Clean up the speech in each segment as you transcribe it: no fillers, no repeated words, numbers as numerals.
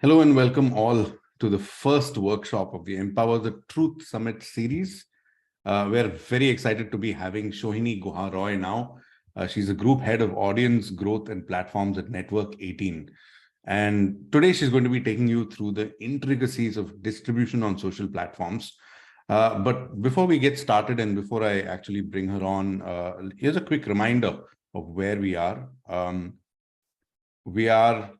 Hello and welcome all to the first workshop of the Empower the Truth Summit series. We're very excited to be having Sohini Guharoy now. She's a group head of audience growth and platforms at Network 18. And today she's going to be taking you through the intricacies of distribution on social platforms. But before we get started and before I actually bring her on, here's a quick reminder of where we are. We are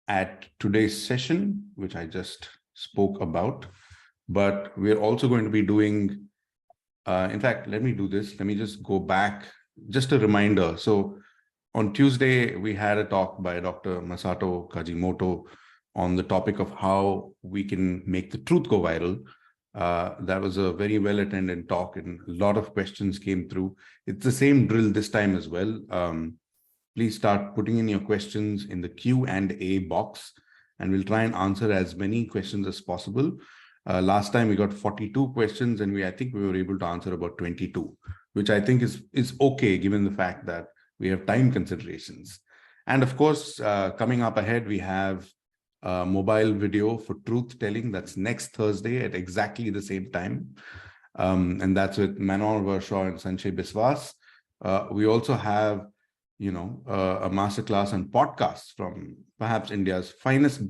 at today's session, which I just spoke about, but we're also going to be doing, in fact, let me do this. Let me just go back, just a reminder. So on Tuesday, we had a talk by Dr. Masato Kajimoto on the topic of how we can make the truth go viral. That was a very well-attended talk and a lot of questions came through. It's the same drill this time as well. Please start putting in your questions in the Q&A box, and we'll try and answer as many questions as possible. Last time we got 42 questions, and I think we were able to answer about 22, which I think is okay given the fact that we have time considerations. And of course, coming up ahead, we have a mobile video for truth telling. That's next Thursday at exactly the same time. And that's with Manon Varshaw and Sanjay Biswas. We also have a masterclass on podcasts from perhaps India's finest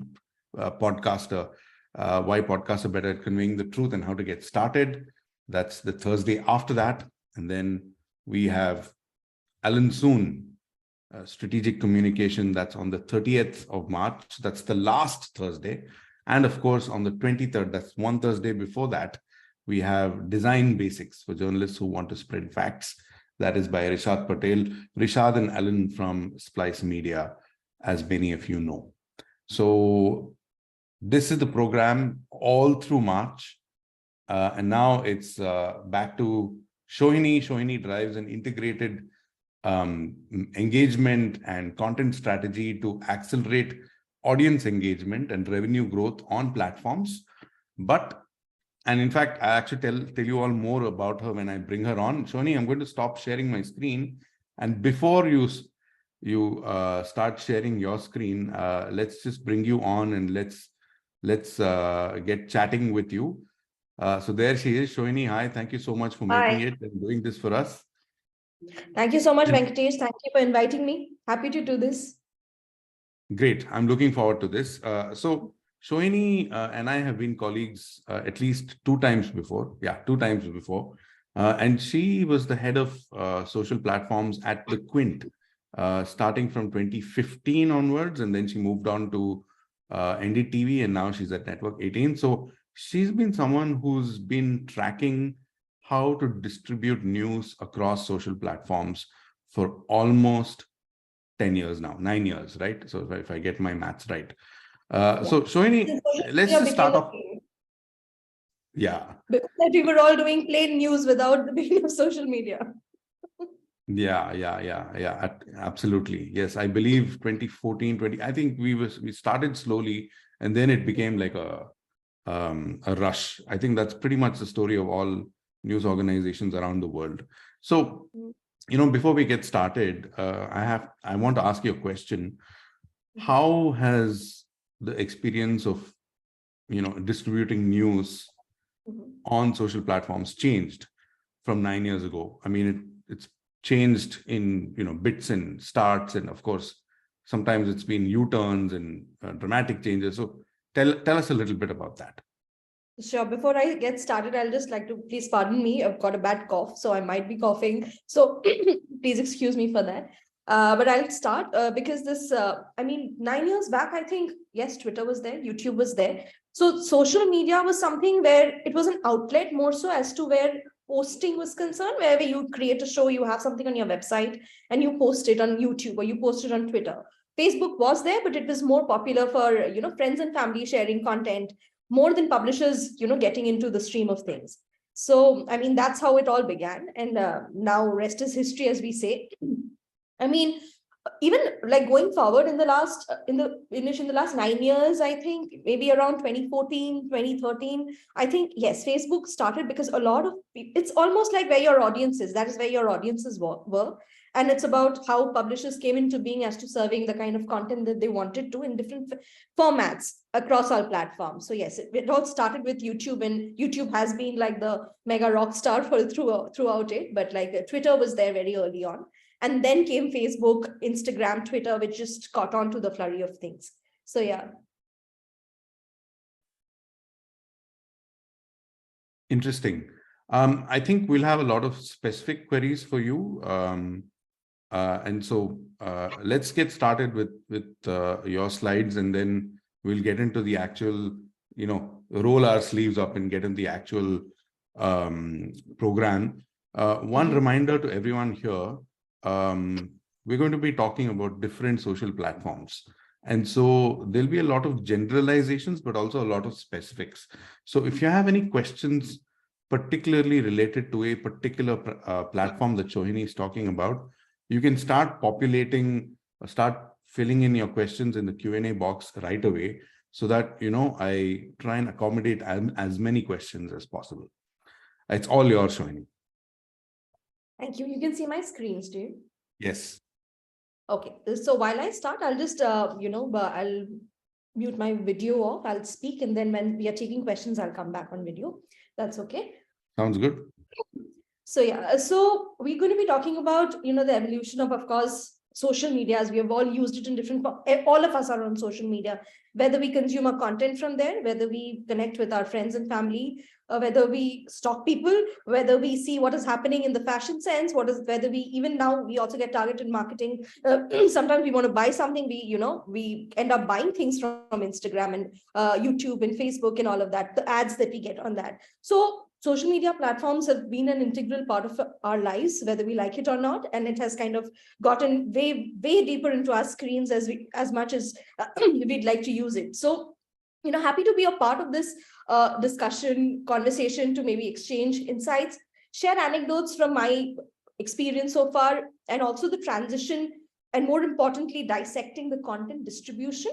podcaster, why podcasts are better at conveying the truth and how to get started. That's the Thursday after that. And then we have Alan Soon, strategic communication. That's on the 30th of March. That's the last Thursday. And of course, on the 23rd, that's one Thursday before that, we have Design Basics for journalists who want to spread facts. That is by Rishad Patel, Rishad and Alan from Splice Media, as many of you know. So this is the program all through March. And now it's back to Sohini. Sohini drives an integrated engagement and content strategy to accelerate audience engagement and revenue growth on platforms. And in fact, I actually tell you all more about her when I bring her on. Sohini, I'm going to stop sharing my screen. And before you start sharing your screen, let's just bring you on and let's get chatting with you. So there she is. Sohini, hi. Thank you so much for making it and doing this for us. Thank you so much, Venkatesh. Thank you for inviting me. Happy to do this. Great. I'm looking forward to this. So Sohini and I have been colleagues at least two times before. Yeah, two times before. And she was the head of social platforms at the Quint, starting from 2015 onwards. And then she moved on to NDTV, and now she's at Network 18. So she's been someone who's been tracking how to distribute news across social platforms for almost 10 years now, 9 years, right? So if I get my maths right. So Sohini, let's just start off. Yeah. Because we were all doing plain news without the beginning of social media. Yeah, absolutely. Yes, I believe 2014, I think we started slowly and then it became like a rush. I think that's pretty much the story of all news organizations around the world. So, before we get started, I want to ask you a question. How has the experience of distributing news on social platforms changed from 9 years ago? I mean, it's changed in bits and starts, and of course sometimes it's been U-turns and dramatic changes. So tell us a little bit about that. Sure. Before I get started, I'll just like to please pardon me. I've got a bad cough, so I might be coughing. So please excuse me for that. But I'll start because this, 9 years back, I think, yes, Twitter was there, YouTube was there. So social media was something where it was an outlet more so as to where posting was concerned, wherever you create a show, you have something on your website and you post it on YouTube or you post it on Twitter. Facebook was there, but it was more popular for, friends and family sharing content more than publishers, getting into the stream of things. So, that's how it all began. And now rest is history, as we say. Even like going forward in the last 9 years, I think maybe around 2014, 2013, I think, yes, Facebook started because a lot of it's almost like where your audience is. That is where your audiences were. And it's about how publishers came into being as to serving the kind of content that they wanted to in different formats across all platforms. So yes, it all started with YouTube, and YouTube has been like the mega rock star for throughout it. But like Twitter was there very early on. And then came Facebook, Instagram, Twitter, which just caught on to the flurry of things. So yeah. Interesting. I think we'll have a lot of specific queries for you. And so let's get started with your slides, and then we'll get into the actual, roll our sleeves up and get in the actual program. One reminder to everyone here, we're going to be talking about different social platforms. And so there'll be a lot of generalizations, but also a lot of specifics. So if you have any questions, particularly related to a particular platform that Sohini is talking about, you can start filling in your questions in the Q&A box right away, so that, I try and accommodate as many questions as possible. It's all yours, Sohini. Thank you. You can see my screens, do you? Yes. Okay, so while I start, I'll just, I'll mute my video off, I'll speak, and then when we are taking questions, I'll come back on video. That's okay. Sounds good. So yeah, so we're going to be talking about, the evolution of course, social media, as we have all used it in different, all of us are on social media, whether we consume our content from there, whether we connect with our friends and family, whether we stalk people, whether we see what is happening in the fashion sense, whether we, even now, we also get targeted marketing. Sometimes we want to buy something, we end up buying things from Instagram and YouTube and Facebook and all of that, the ads that we get on that. So social media platforms have been an integral part of our lives, whether we like it or not, and it has kind of gotten way deeper into our screens as much as we'd like to use it. So, happy to be a part of this conversation, to maybe exchange insights, share anecdotes from my experience so far, and also the transition, and more importantly, dissecting the content distribution,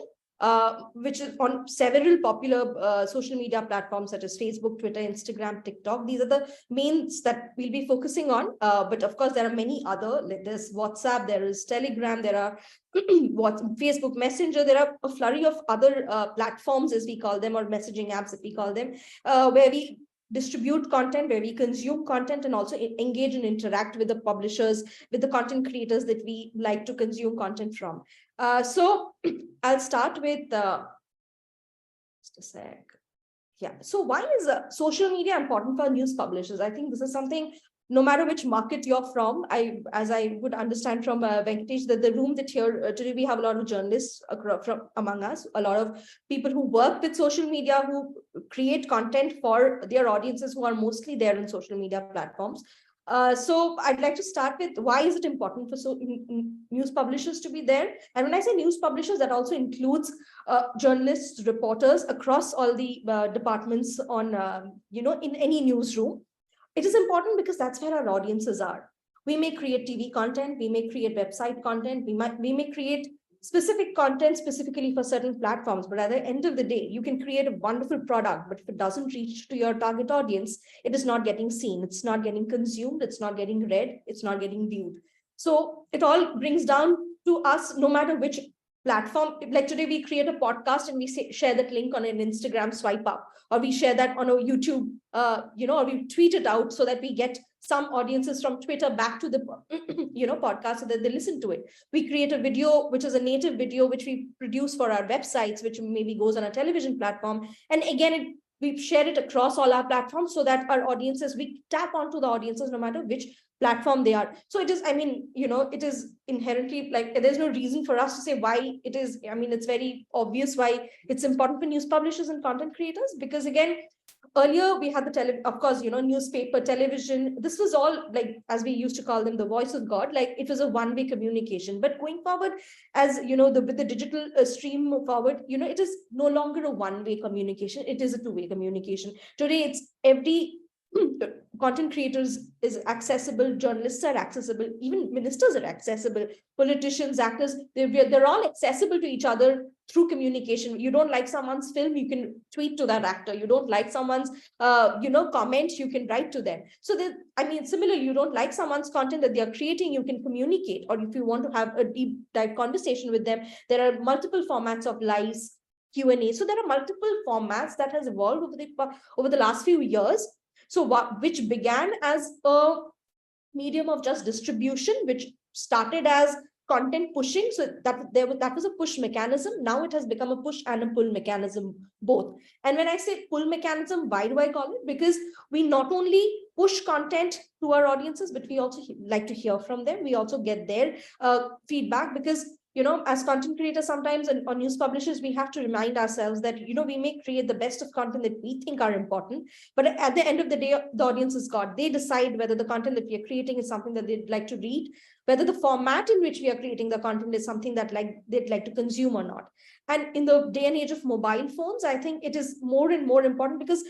which is on several popular social media platforms such as Facebook, Twitter, Instagram, TikTok. These are the mains that we'll be focusing on. But of course, there are many other. There's WhatsApp, there is Telegram, there are Facebook Messenger. There are a flurry of other platforms, as we call them, or messaging apps, as we call them, where we distribute content, where we consume content, and also engage and interact with the publishers, with the content creators that we like to consume content from. So I'll start with just a sec. Yeah. So why is social media important for news publishers? I think this is something, no matter which market you're from, as I would understand from Venkatesh, that the room that here today, we have a lot of journalists among us, a lot of people who work with social media, who create content for their audiences, who are mostly there on social media platforms. So I'd like to start with, why is it important for news publishers to be there? And when I say news publishers, that also includes journalists, reporters across all the departments on, in any newsroom. It is important because that's where our audiences are. We may create TV content, we may create website content, we may create specific content specifically for certain platforms, but at the end of the day, you can create a wonderful product, but if it doesn't reach to your target audience, it is not getting seen, it's not getting consumed, it's not getting read, it's not getting viewed. So it all brings down to us, no matter which platform. Like today, we create a podcast and we share that link on an Instagram swipe up, or we share that on a YouTube, or we tweet it out so that we get some audiences from Twitter back to the, podcast, so that they listen to it. We create a video, which is a native video, which we produce for our websites, which maybe goes on a television platform. And again, we share it across all our platforms so that our audiences, we tap onto the audiences no matter which platform they are. So it is, it is inherently, like, there's no reason for us to say why it is. It's very obvious why it's important for news publishers and content creators, because again, earlier we had of course, newspaper, television. This was all, like, as we used to call them, the voice of God. Like, it was a one-way communication. But going forward, as with the digital stream forward, it is no longer a one-way communication. It is a two-way communication. Today, it's every content creators is accessible, journalists are accessible, even ministers are accessible, politicians, actors, they're all accessible to each other through communication. You don't like someone's film, you can tweet to that actor. You don't like someone's comment, you can write to them. So similarly, you don't like someone's content that they are creating, you can communicate. Or if you want to have a deep dive conversation with them, there are multiple formats of lives, Q&A. So there are multiple formats that has evolved over the last few years. So which began as a medium of just distribution, which started as content pushing. So that was a push mechanism. Now it has become a push and a pull mechanism, both. And when I say pull mechanism, why do I call it? Because we not only push content to our audiences, but we also like to hear from them. We also get their feedback, because as content creators sometimes, and or news publishers, we have to remind ourselves that, we may create the best of content that we think are important, but at the end of the day, the audience is God. They decide whether the content that we are creating is something that they'd like to read, whether the format in which we are creating the content is something that they'd like to consume or not. And in the day and age of mobile phones, I think it is more and more important, because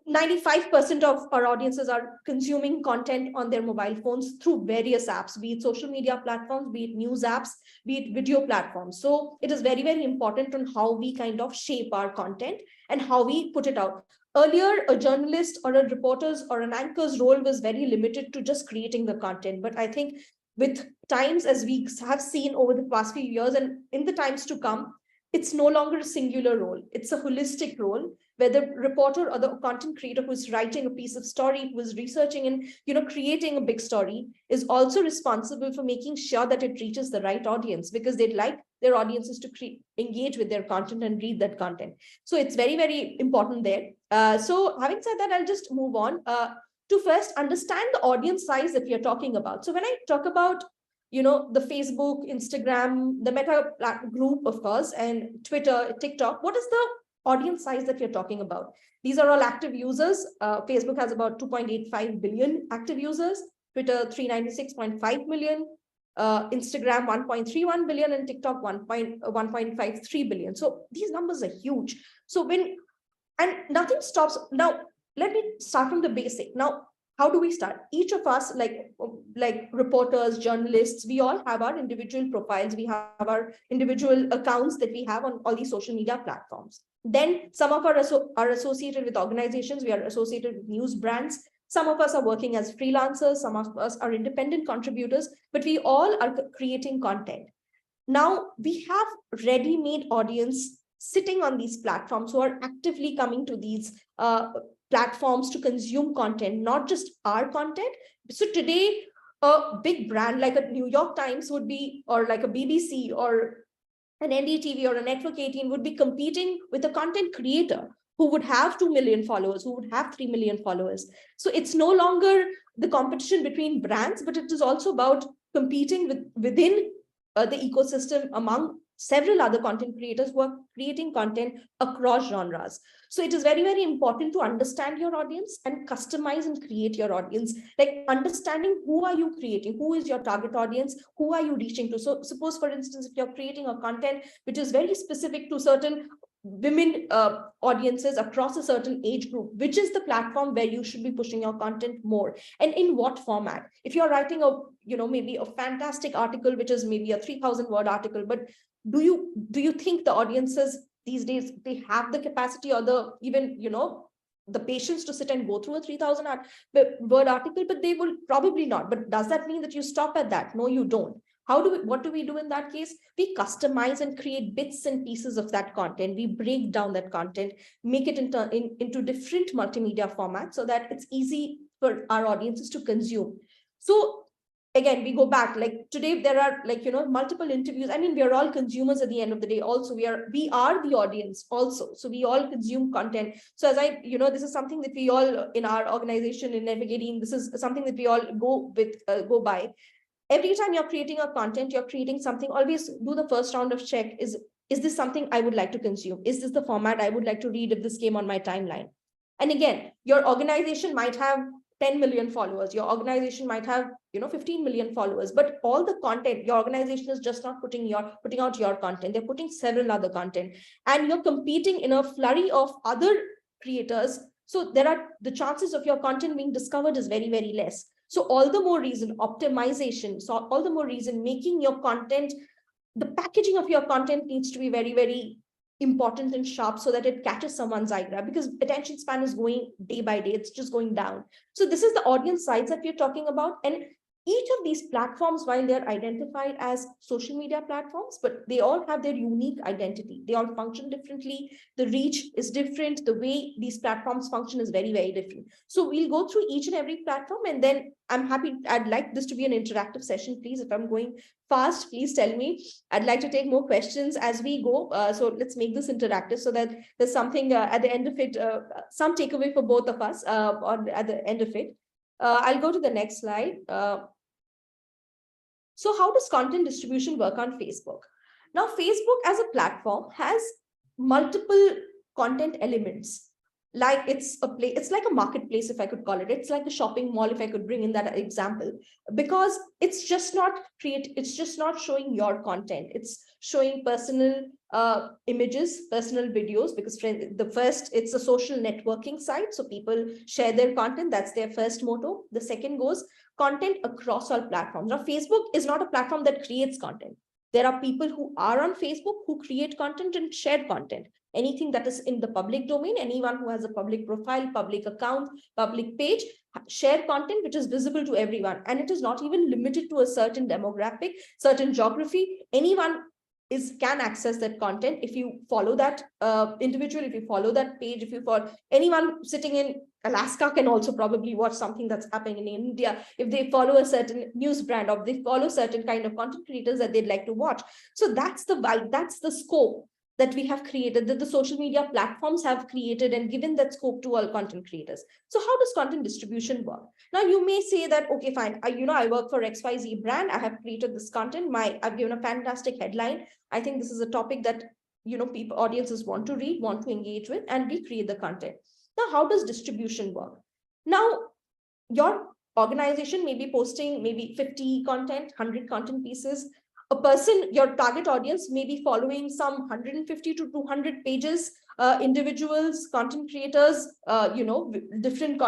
95% of our audiences are consuming content on their mobile phones through various apps, be it social media platforms, be it news apps, be it video platforms. So it is very, very important on how we kind of shape our content and how we put it out. Earlier, a journalist or a reporter's or an anchor's role was very limited to just creating the content. But I think with times, as we have seen over the past few years and in the times to come, it's no longer a singular role. It's a holistic role, where the reporter or the content creator who's writing a piece of story, who is researching and creating a big story, is also responsible for making sure that it reaches the right audience, because they'd like their audiences to engage with their content and read that content. So it's very, very important there. So having said that, I'll just move on to first understand the audience size that we are talking about. So when I talk about the Facebook, Instagram, the Meta group, of course, and Twitter, TikTok, what is the audience size that we're talking about? These are all active users. Facebook has about 2.85 billion active users, Twitter 396.5 million, Instagram 1.31 billion, and TikTok 1.53 billion. So these numbers are huge. So and nothing stops. Now, let me start from the basic. Now, how do we start? Each of us, like reporters, journalists, we all have our individual profiles. We have our individual accounts that we have on all these social media platforms. Then some of us are associated with organizations. We are associated with news brands. Some of us are working as freelancers. Some of us are independent contributors, but we all are creating content. Now we have ready-made audience sitting on these platforms who are actively coming to these platforms to consume content, not just our content. So today, a big brand like a New York Times would be, or like a BBC or an NDTV or a Network 18 would be competing with a content creator who would have 2 million followers, who would have 3 million followers. So it's no longer the competition between brands, but it is also about competing within the ecosystem among several other content creators who are creating content across genres. So it is very, very important to understand your audience and customize and create your audience, like understanding who are you creating, who is your target audience, who are you reaching to. So suppose, for instance, if you're creating a content which is very specific to certain women audiences across a certain age group, which is the platform where you should be pushing your content more, and in what format? If you're writing maybe a fantastic article, which is maybe a 3,000 word article, but do you think the audiences these days, they have the capacity or the patience to sit and go through a 3,000 word article? But they will probably not. But does that mean that you stop at that? No, you don't. What do we do in that case? We customize and create bits and pieces of that content. We break down that content, make it into different multimedia formats so that it's easy for our audiences to consume. So again, we go back, like today there are multiple interviews. I mean, we are all consumers at the end of the day. Also, we are the audience also. So we all consume content. So as this is something that we all in our organization in Navigating, this is something that we all go by. Every time you're creating a content, you're creating something, always do the first round of check. Is this something I would like to consume? Is this the format I would like to read if this came on my timeline? And again, your organization might have 10 million followers. Your organization might have 15 million followers, but all the content, your organization is just not putting out your content. They're putting several other content, and you're competing in a flurry of other creators. So the chances of your content being discovered is very, very less. So all the more reason optimization. So all the more reason making your content, the packaging of your content needs to be very, very important and sharp so that it catches someone's eye grab, because attention span is going day by day. It's just going down. So this is the audience size that we're talking about. And each of these platforms, while they're identified as social media platforms, but they all have their unique identity. They all function differently. The reach is different. The way these platforms function is very, very different. So we'll go through each and every platform, and then I'd like this to be an interactive session, please. If I'm going fast, please tell me. I'd like to take more questions as we go. So let's make this interactive so that there's something at the end of it, some takeaway for both of us at the end of it. I'll go to the next slide. So how does content distribution work on Facebook? Now, Facebook as a platform has multiple content elements. Like it's like a marketplace, if I could call it. It's like a shopping mall, if I could bring in that example, because it's just not showing your content. It's showing personal images, personal videos, because it's a social networking site. So people share their content. That's their first motto. The second goes content across all platforms. Now, Facebook is not a platform that creates content. There are people who are on Facebook who create content and share content. Anything that is in the public domain, anyone who has a public profile, public account, public page, share content which is visible to everyone. And it is not even limited to a certain demographic, certain geography. Anyone can access that content if you follow that individual, if you follow that page, if you follow anyone sitting in Alaska can also probably watch something that's happening in India if they follow a certain news brand, or they follow certain kind of content creators that they'd like to watch. So that's the scope that we have created, that the social media platforms have created and given that scope to all content creators. So how does content distribution work? Now, you may say that, okay, fine, I work for XYZ brand. I have created this content. I've given a fantastic headline. I think this is a topic that, audiences want to read, want to engage with, and we create the content. Now, how does distribution work? Now, your organization may be posting maybe 50 content, 100 content pieces. A person, your target audience, may be following some 150 to 200 pages, individuals, content creators, different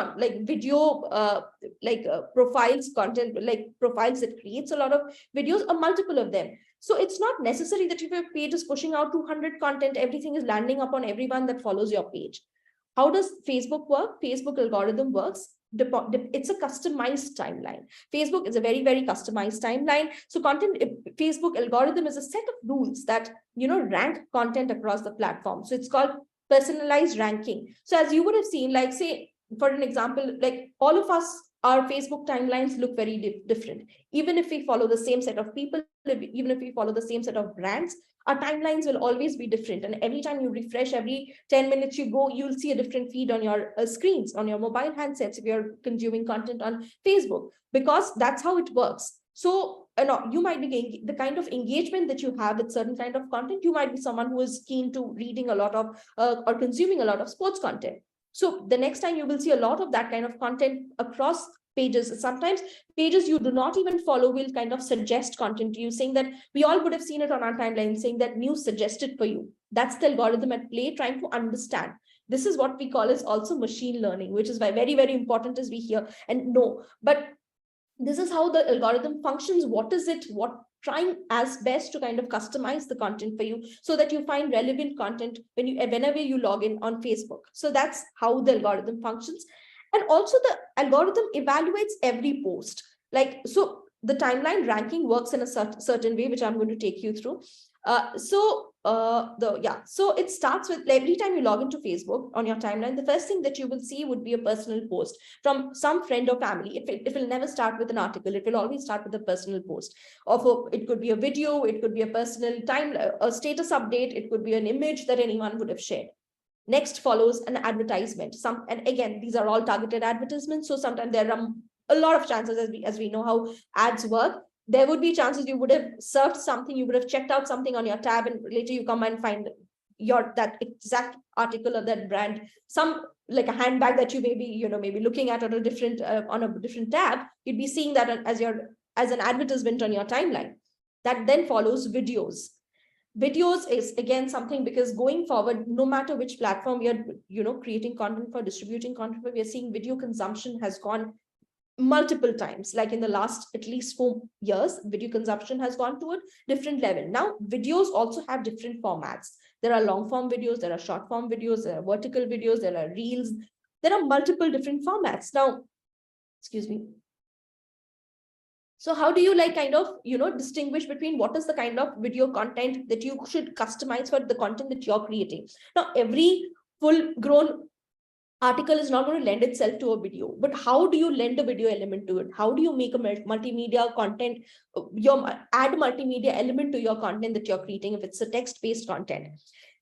video, profiles, content, like profiles that creates a lot of videos, a multiple of them. So it's not necessary that if your page is pushing out 200 content, everything is landing upon everyone that follows your page. How does Facebook work? Facebook algorithm works. It's a customized timeline. Facebook is a very, very customized timeline. So Facebook algorithm is a set of rules that, rank content across the platform. So it's called personalized ranking. So as you would have seen, like, say, for an example, like all of us, our Facebook timelines look very different. Even if we follow the same set of people, even if we follow the same set of brands, our timelines will always be different. And every time you refresh, every 10 minutes you go, you'll see a different feed on your screens, on your mobile handsets, if you're consuming content on Facebook, because that's how it works. So you might be the kind of engagement that you have with certain kind of content. You might be someone who is keen to reading a lot of or consuming a lot of sports content. So the next time you will see a lot of that kind of content across pages. Sometimes pages you do not even follow will kind of suggest content to you, saying that we all would have seen it on our timeline, saying that news suggested for you. That's the algorithm at play, trying to understand. This is what we call as also machine learning, which is why very, very important as we hear and know. But this is how the algorithm functions. What is it? Trying as best to kind of customize the content for you so that you find relevant content whenever you log in on Facebook. So that's how the algorithm functions. And also the algorithm evaluates every post. So the timeline ranking works in a certain way, which I'm going to take you through. So it starts with every time you log into Facebook on your timeline, the first thing that you will see would be a personal post from some friend or family. It will never start with an article. It will always start with a personal post. It could be a video, it could be a personal a status update, it could be an image that anyone would have shared. Next follows an advertisement. And again, these are all targeted advertisements. So sometimes there are a lot of chances, as we know how ads work. There would be chances you would have surfed something, you would have checked out something on your tab, and later you come and find that exact article of that brand, some like a handbag that you may be looking at on a different tab. You'd be seeing that as an advertisement on your timeline. That then follows videos. videos is again something, because going forward, no matter which platform we are, creating content for, distributing content for, we are seeing video consumption has gone multiple times. Like in the last at least 4 years, video consumption has gone to a different level. Now videos also have different formats. There are long form videos, there are short form videos, there are vertical videos, there are reels, there are multiple different formats. Now, excuse me. So how do you kind of, distinguish between what is the kind of video content that you should customize for the content that you're creating? Now, every full grown article is not going to lend itself to a video, but how do you lend a video element to it? How do you make a multimedia content, add multimedia element to your content that you're creating? If it's a text-based content,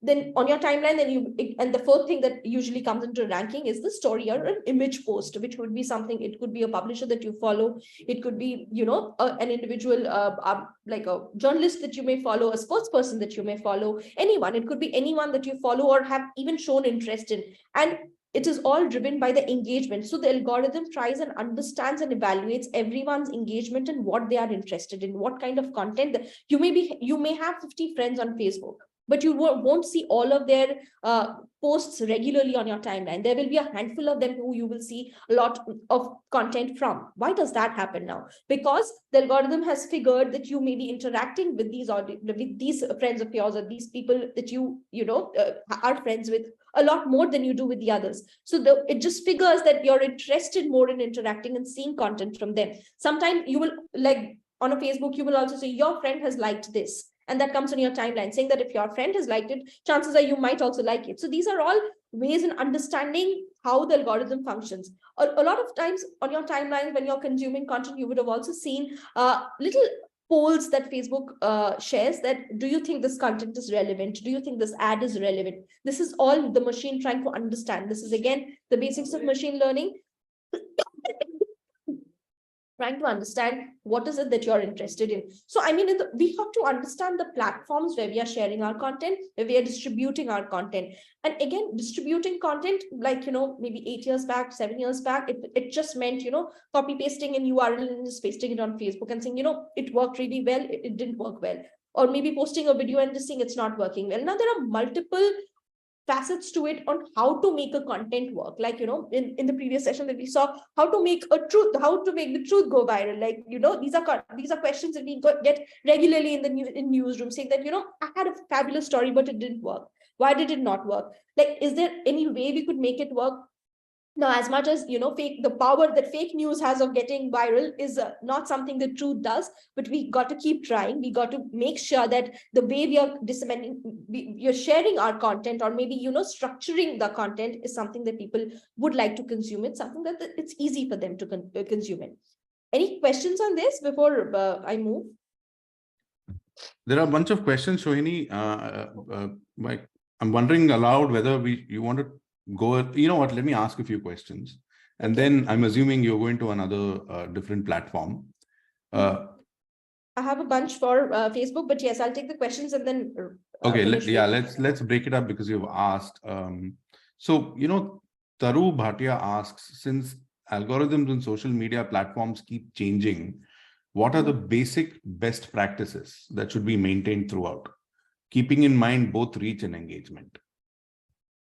then on your timeline, and the fourth thing that usually comes into ranking is the story or an image post, which would be something, it could be a publisher that you follow, it could be, an individual, like a journalist that you may follow, a sports person that you may follow, anyone, it could be anyone that you follow or have even shown interest in. And it is all driven by the engagement. So the algorithm tries and understands and evaluates everyone's engagement and what they are interested in, what kind of content that you may have 50 friends on Facebook, but you won't see all of their posts regularly on your timeline. There will be a handful of them who you will see a lot of content from. Why does that happen now? Because the algorithm has figured that you may be interacting with these friends of yours, or these people that you are friends with a lot more than you do with the others. So it just figures that you're interested more in interacting and seeing content from them. Sometimes you will, like on a Facebook, you will also say your friend has liked this, and that comes on your timeline, saying that if your friend has liked it, chances are you might also like it. So these are all ways in understanding how the algorithm functions. A lot of times on your timeline, when you're consuming content, you would have also seen little polls that Facebook shares, that do you think this content is relevant? Do you think this ad is relevant? This is all the machine trying to understand. This is again the basics of machine learning. Trying to understand what is it that you're interested in. So, I mean, we have to understand the platforms where we are sharing our content, where we are distributing our content. And again, distributing content, like, maybe 8 years back, 7 years back, it just meant, copy pasting an URL and just pasting it on Facebook and saying, it worked really well, it didn't work well. Or maybe posting a video and just saying it's not working well. Now, there are multiple facets to it on how to make a content work. Like, in the previous session that we saw, how to make the truth go viral. Like, these are questions that we get regularly in newsroom, saying that, I had a fabulous story, but it didn't work. Why did it not work? Like, is there any way we could make it work? Now, as much as, the power that fake news has of getting viral is not something that truth does, but we got to keep trying. We got to make sure that the way we are disseminating, you're sharing our content, or maybe, structuring the content is something that people would like to consume. It's something that it's easy for them to consume it. Any questions on this before I move? There are a bunch of questions, Sohini. I'm wondering aloud whether you want to go, let me ask a few questions. And then I'm assuming you're going to another different platform. I have a bunch for Facebook, but yes, I'll take the questions and then. Okay, let's break it up because you've asked. So, Taru Bhatia asks, since algorithms and social media platforms keep changing, what are the basic best practices that should be maintained throughout, keeping in mind both reach and engagement?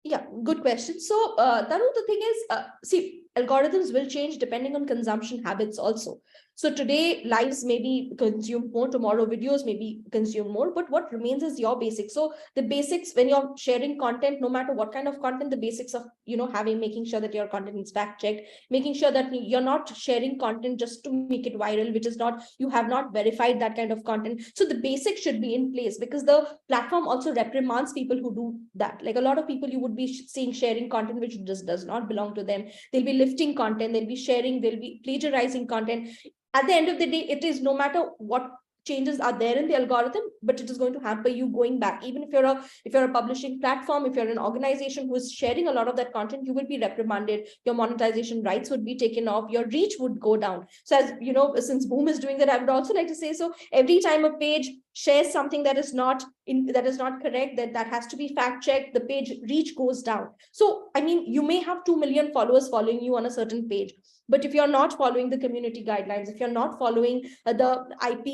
Yeah, good question. So, Taru, the thing is, see, algorithms will change depending on consumption habits also. So today, lives may be consumed more, tomorrow videos may be consumed more, but what remains is your basics. So the basics, when you're sharing content, no matter what kind of content, the basics of, making sure that your content is fact checked, making sure that you're not sharing content just to make it viral, which is not, you have not verified that kind of content. So the basics should be in place, because the platform also reprimands people who do that. Like a lot of people you would be seeing sharing content which just does not belong to them. They'll be lifting content, they'll be sharing, they'll be plagiarizing content. At the end of the day, it is no matter what changes are there in the algorithm, but it is going to hamper you going back. Even if you're a publishing platform, if you're an organization who is sharing a lot of that content, you will be reprimanded. Your monetization rights would be taken off. Your reach would go down. So as since Boom is doing that, I would also like to say, so every time a page shares something that is not correct, that has to be fact checked, the page reach goes down. So I mean, you may have 2 million followers following you on a certain page. But if you're not following the community guidelines, if you're not following the IP,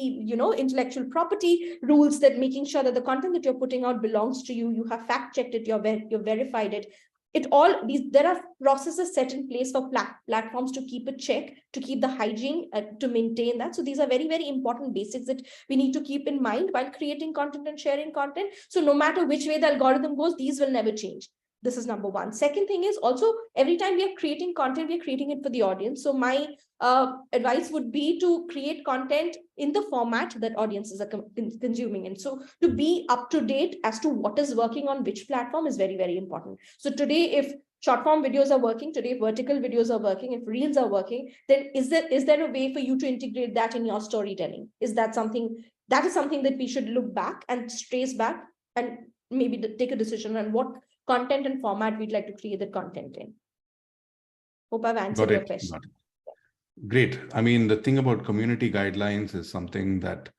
intellectual property rules, that making sure that the content that you're putting out belongs to you, you have fact checked it, you've verified it. There are processes set in place for platforms to keep a check, to keep the hygiene, to maintain that. So these are very, very important basics that we need to keep in mind while creating content and sharing content. So no matter which way the algorithm goes, these will never change. This is number one. Second thing is also, every time we are creating content, we are creating it for the audience. So my advice would be to create content in the format that audiences are consuming. And so to be up to date as to what is working on which platform is very, very important. So today, if short form videos are working, today, if vertical videos are working, if reels are working, then is there a way for you to integrate that in your storytelling? Is that something that we should look back and trace back and maybe take a decision on what content and format we'd like to create the content in? Hope I've answered your question. Got it. Great. I mean, the thing about community guidelines is something that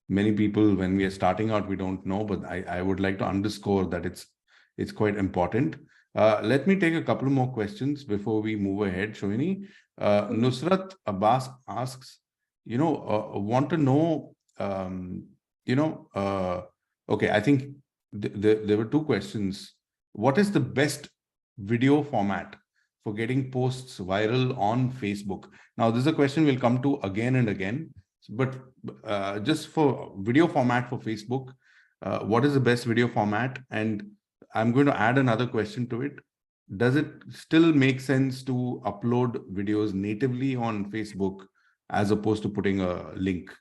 many people, when we are starting out, we don't know, but I would like to underscore that it's quite important. Let me take a couple more questions before we move ahead, Sohini. Nusrat Abbas asks, want to know, okay, I think there were two questions. What is the best video format for getting posts viral on Facebook? Now, this is a question we'll come to again and again, but just for video format for Facebook, what is the best video format? And I'm going to add another question to it. Does it still make sense to upload videos natively on Facebook as opposed to putting a link?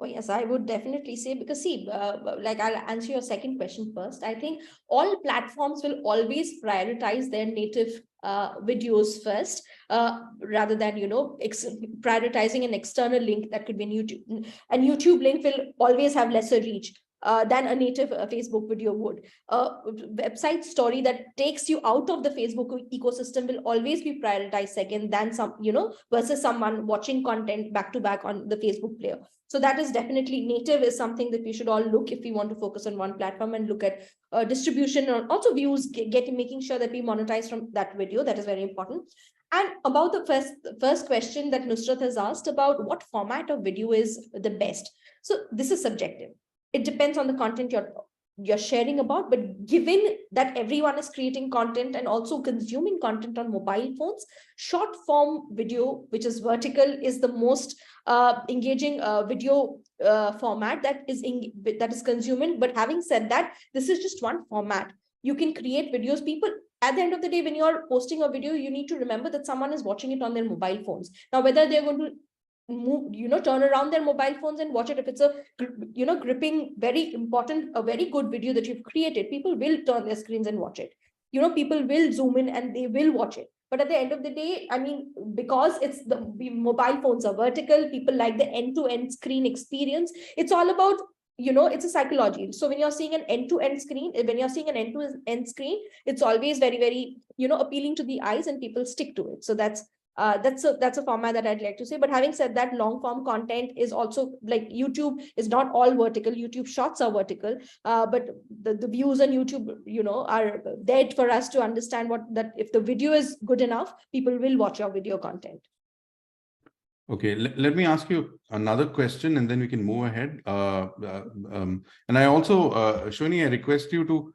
Oh, yes, I would definitely say, because see, like, I'll answer your second question first. I think all platforms will always prioritize their native videos first, rather than, prioritizing an external link that could be in YouTube. And YouTube link will always have lesser reach than a native Facebook video would. Website story that takes you out of the Facebook ecosystem will always be prioritized second than versus someone watching content back to back on the Facebook player. So that is definitely, native is something that we should all look if we want to focus on one platform and look at distribution, and also views, making sure that we monetize from that video. That is very important. And about the first question that Nusrat has asked about what format of video is the best. So this is subjective. It depends on the content you're sharing about, but given that everyone is creating content and also consuming content on mobile phones, short form video, which is vertical, is the most engaging video format that is consuming. But having said that, this is just one format. You can create videos. People, at the end of the day, when you're posting a video, you need to remember that someone is watching it on their mobile phones. Now, whether they're going to move, turn around their mobile phones and watch it, if it's a gripping, very important, a very good video that you've created, people will turn their screens and watch it. People will zoom in and they will watch it. But at the end of the day, I mean, because it's the mobile phones are vertical, people like the end-to-end screen experience. It's all about, it's a psychology. So when you're seeing an end-to-end screen, it's always very, very, appealing to the eyes, and people stick to it. So that's a format that I'd like to say. But having said that, long form content is also, like, YouTube is not all vertical. YouTube shorts are vertical, but the views on YouTube, are there for us to understand that if the video is good enough, people will watch your video content. Okay, let me ask you another question, and then we can move ahead. And I also, Sohini, I request you to,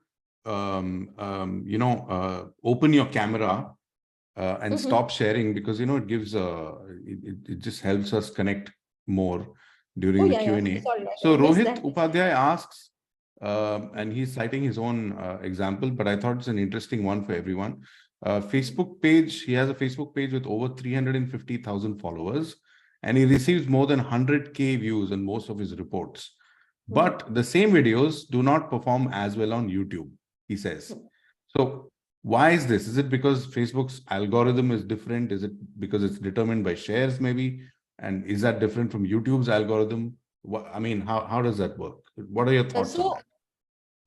open your camera and stop sharing, because it gives it just helps us connect more during the Q&A. Yeah. Sorry, so Rohit Upadhyay asks, and he's citing his own example, but I thought it's an interesting one for everyone. Facebook page, he has a Facebook page with over 350,000 followers, and he receives more than 100K views on most of his reports. But the same videos do not perform as well on YouTube, he says. So why is this? Is it because Facebook's algorithm is different? Is it because it's determined by shares maybe? And is that different from YouTube's algorithm? I mean, how does that work? What are your thoughts on that?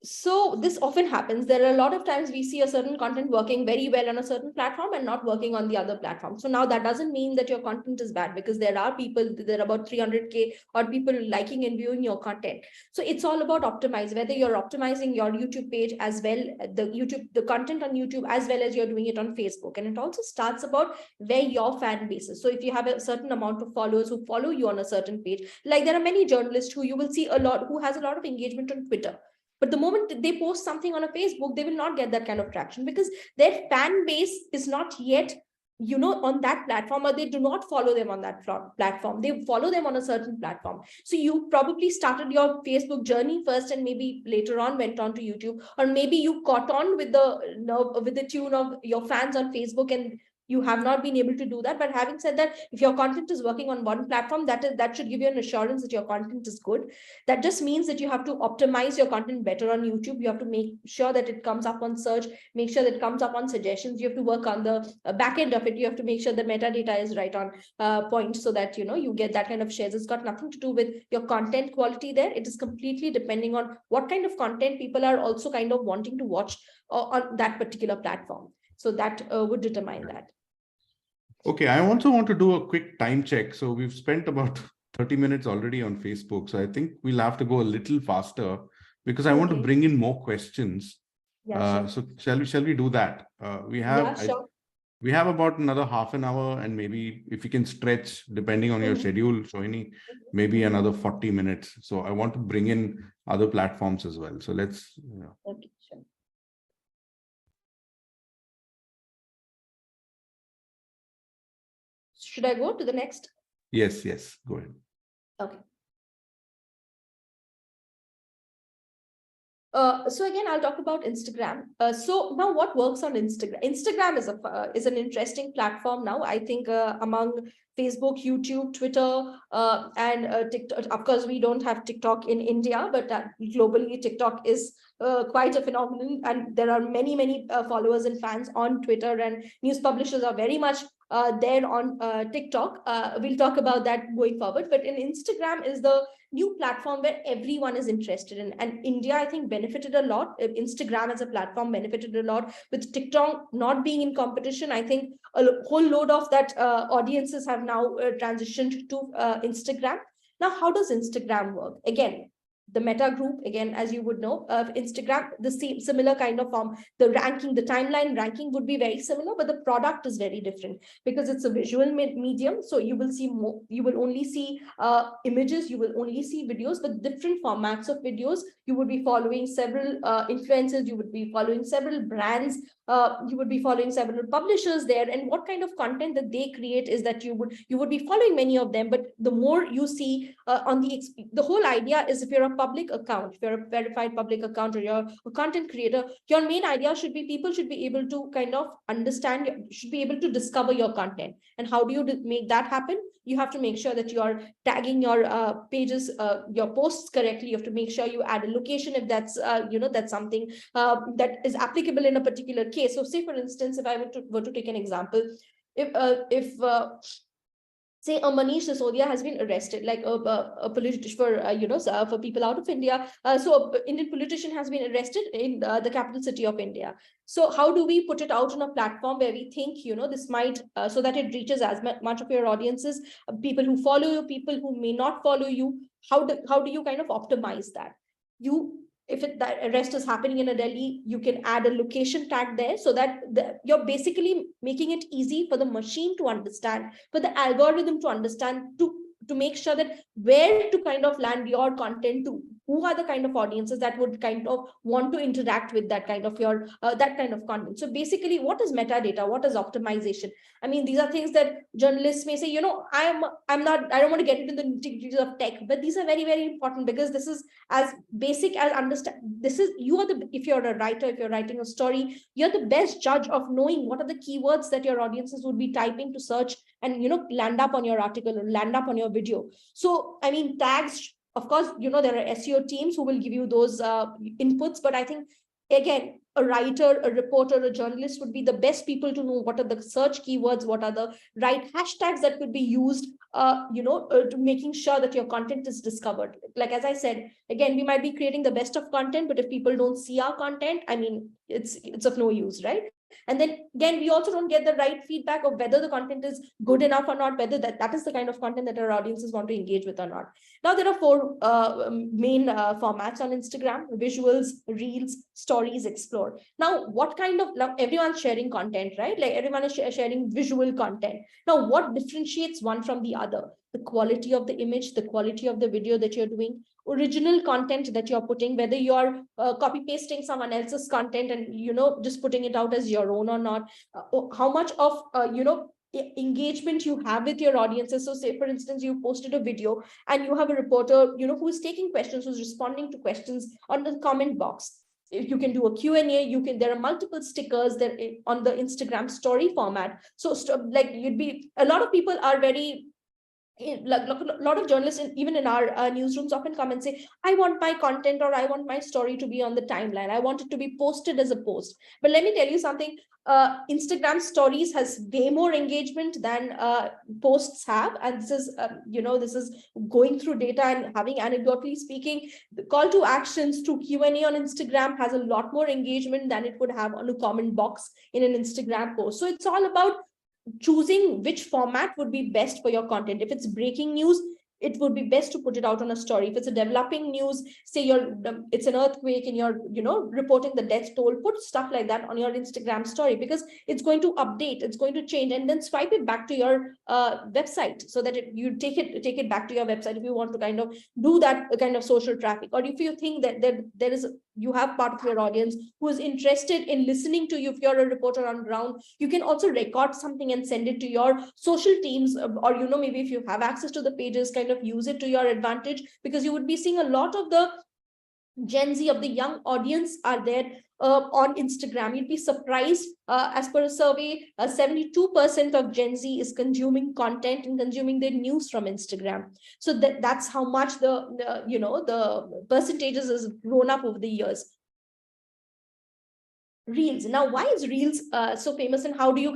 So this often happens. There are a lot of times we see a certain content working very well on a certain platform and not working on the other platform. So now that doesn't mean that your content is bad, because there are about 300K or people liking and viewing your content. So it's all about optimize, whether you're optimizing your YouTube page as well, the content on YouTube, as well as you're doing it on Facebook. And it also starts about where your fan base is. So if you have a certain amount of followers who follow you on a certain page, like there are many journalists who you will see a lot, who has a lot of engagement on Twitter. But the moment they post something on a Facebook, they will not get that kind of traction, because their fan base is not yet, on that platform, or they do not follow them on that platform. They follow them on a certain platform. So you probably started your Facebook journey first, and maybe later on went on to YouTube, or maybe you caught on with the tune of your fans on Facebook, and you have not been able to do that. But having said that, if your content is working on one platform, that should give you an assurance that your content is good. That just means that you have to optimize your content better on YouTube. You have to make sure that it comes up on search, make sure that it comes up on suggestions. You have to work on the back end of it. You have to make sure the metadata is right on point, so that you get that kind of shares. It's got nothing to do with your content quality there. It is completely depending on what kind of content people are also kind of wanting to watch on that particular platform. So that would determine that. Okay, I also want to do a quick time check. So we've spent about 30 minutes already on Facebook. So I think we'll have to go a little faster, because I want to bring in more questions. Yeah, sure. So shall we do that? Sure. We have about another half an hour, and maybe if you can stretch, depending on your schedule, Sohini, maybe another 40 minutes. So I want to bring in other platforms as well. So let's. Okay, sure. Should I go to the next? Yes, go ahead. Okay. So again, I'll talk about Instagram. So now, what works on Instagram? Instagram is an interesting platform now. I think among Facebook, YouTube, Twitter, and TikTok. Of course, we don't have TikTok in India, but globally, TikTok is quite a phenomenon, and there are many followers and fans on Twitter, and news publishers are very much there on TikTok. We'll talk about that going forward. But in Instagram is the new platform where everyone is interested in, and India, I think, benefited a lot. Instagram as a platform benefited a lot with TikTok not being in competition. I think a whole load of that audiences have now transitioned to Instagram. Now, how does Instagram work? Again, the Meta group, again, as you would know, Instagram, the same similar kind of form. The ranking, the timeline ranking would be very similar, but the product is very different, because it's a visual medium. So you will see more, you will only see images, you will only see videos, but different formats of videos. You would be following several influencers, you would be following several brands, you would be following several publishers there. And what kind of content that they create is that you would be following many of them. But the more you see on the whole idea is, if you're a public account, if you're a verified public account, or you're a content creator, your main idea should be people should be able to kind of understand, should be able to discover your content. And how do you make that happen? You have to make sure that you're tagging your pages, your posts correctly. You have to make sure you add a location if that's that's something that is applicable in a particular case. So say, for instance, if I were to take an example, if say a Manish Sisodia has been arrested, like a politician for people out of India. So an Indian politician has been arrested in the capital city of India. So how do we put it out on a platform where we think, this might, so that it reaches as much of your audiences, people who follow you, people who may not follow you? How do you kind of optimize that? If that arrest is happening in a Delhi, you can add a location tag there, so that you're basically making it easy for the machine to understand, for the algorithm to understand, to make sure that where to kind of land your content to, who are the kind of audiences that would kind of want to interact with that kind of that kind of content. So basically, what is metadata? What is optimization? I mean, these are things that journalists may say, I don't want to get into the nitty-gritties of tech, but these are very important, because this is as basic as understand. This is, if you're a writer, if you're writing a story, you're the best judge of knowing what are the keywords that your audiences would be typing to search and land up on your article or land up on your video. So I mean, tags, of course, there are SEO teams who will give you those inputs, but I think, again, a writer, a reporter, a journalist would be the best people to know what are the search keywords, what are the right hashtags that could be used, to making sure that your content is discovered. Like, as I said, again, we might be creating the best of content, but if people don't see our content, I mean, it's of no use, right? And then again, we also don't get the right feedback of whether the content is good enough or not, whether that is the kind of content that our audiences want to engage with or not. Now, there are four main formats on Instagram: visuals, reels, stories, explore. Now, now everyone's sharing content, right? Like, everyone is sharing visual content. Now, what differentiates one from the other? The quality of the image, the quality of the video that you're doing, original content that you're putting, whether you're copy pasting someone else's content and just putting it out as your own or not, how much of engagement you have with your audiences. So say, for instance, you posted a video and you have a reporter who's taking questions, who's responding to questions on the comment box. If you can do a Q&A, there are multiple stickers there on the Instagram story format. So like, a lot of people are very, like, a lot of journalists, even in our newsrooms, often come and say, I want my content, or I want my story to be on the timeline. I want it to be posted as a post. But let me tell you something. Instagram stories has way more engagement than posts have. And this is, this is going through data and having anecdotally speaking, the call to actions through Q&A on Instagram has a lot more engagement than it would have on a comment box in an Instagram post. So it's all about choosing which format would be best for your content. If it's breaking news, it would be best to put it out on a story. If it's a developing news, say it's an earthquake and you're reporting the death toll, put stuff like that on your Instagram story, because it's going to update, it's going to change, and then swipe it back to your website, so that you take it back to your website if you want to kind of do that kind of social traffic. Or if you think that there is, you have part of your audience who is interested in listening to you, if you're a reporter on ground, you can also record something and send it to your social teams, or maybe if you have access to the pages, kind of use it to your advantage, because you would be seeing a lot of the Gen Z, of the young audience, are there on Instagram. You'd be surprised, as per a survey, 72% of Gen Z is consuming content and consuming their news from Instagram. So that's how much the percentages has grown up over the years. Reels. Now, why is Reels so famous, and how do you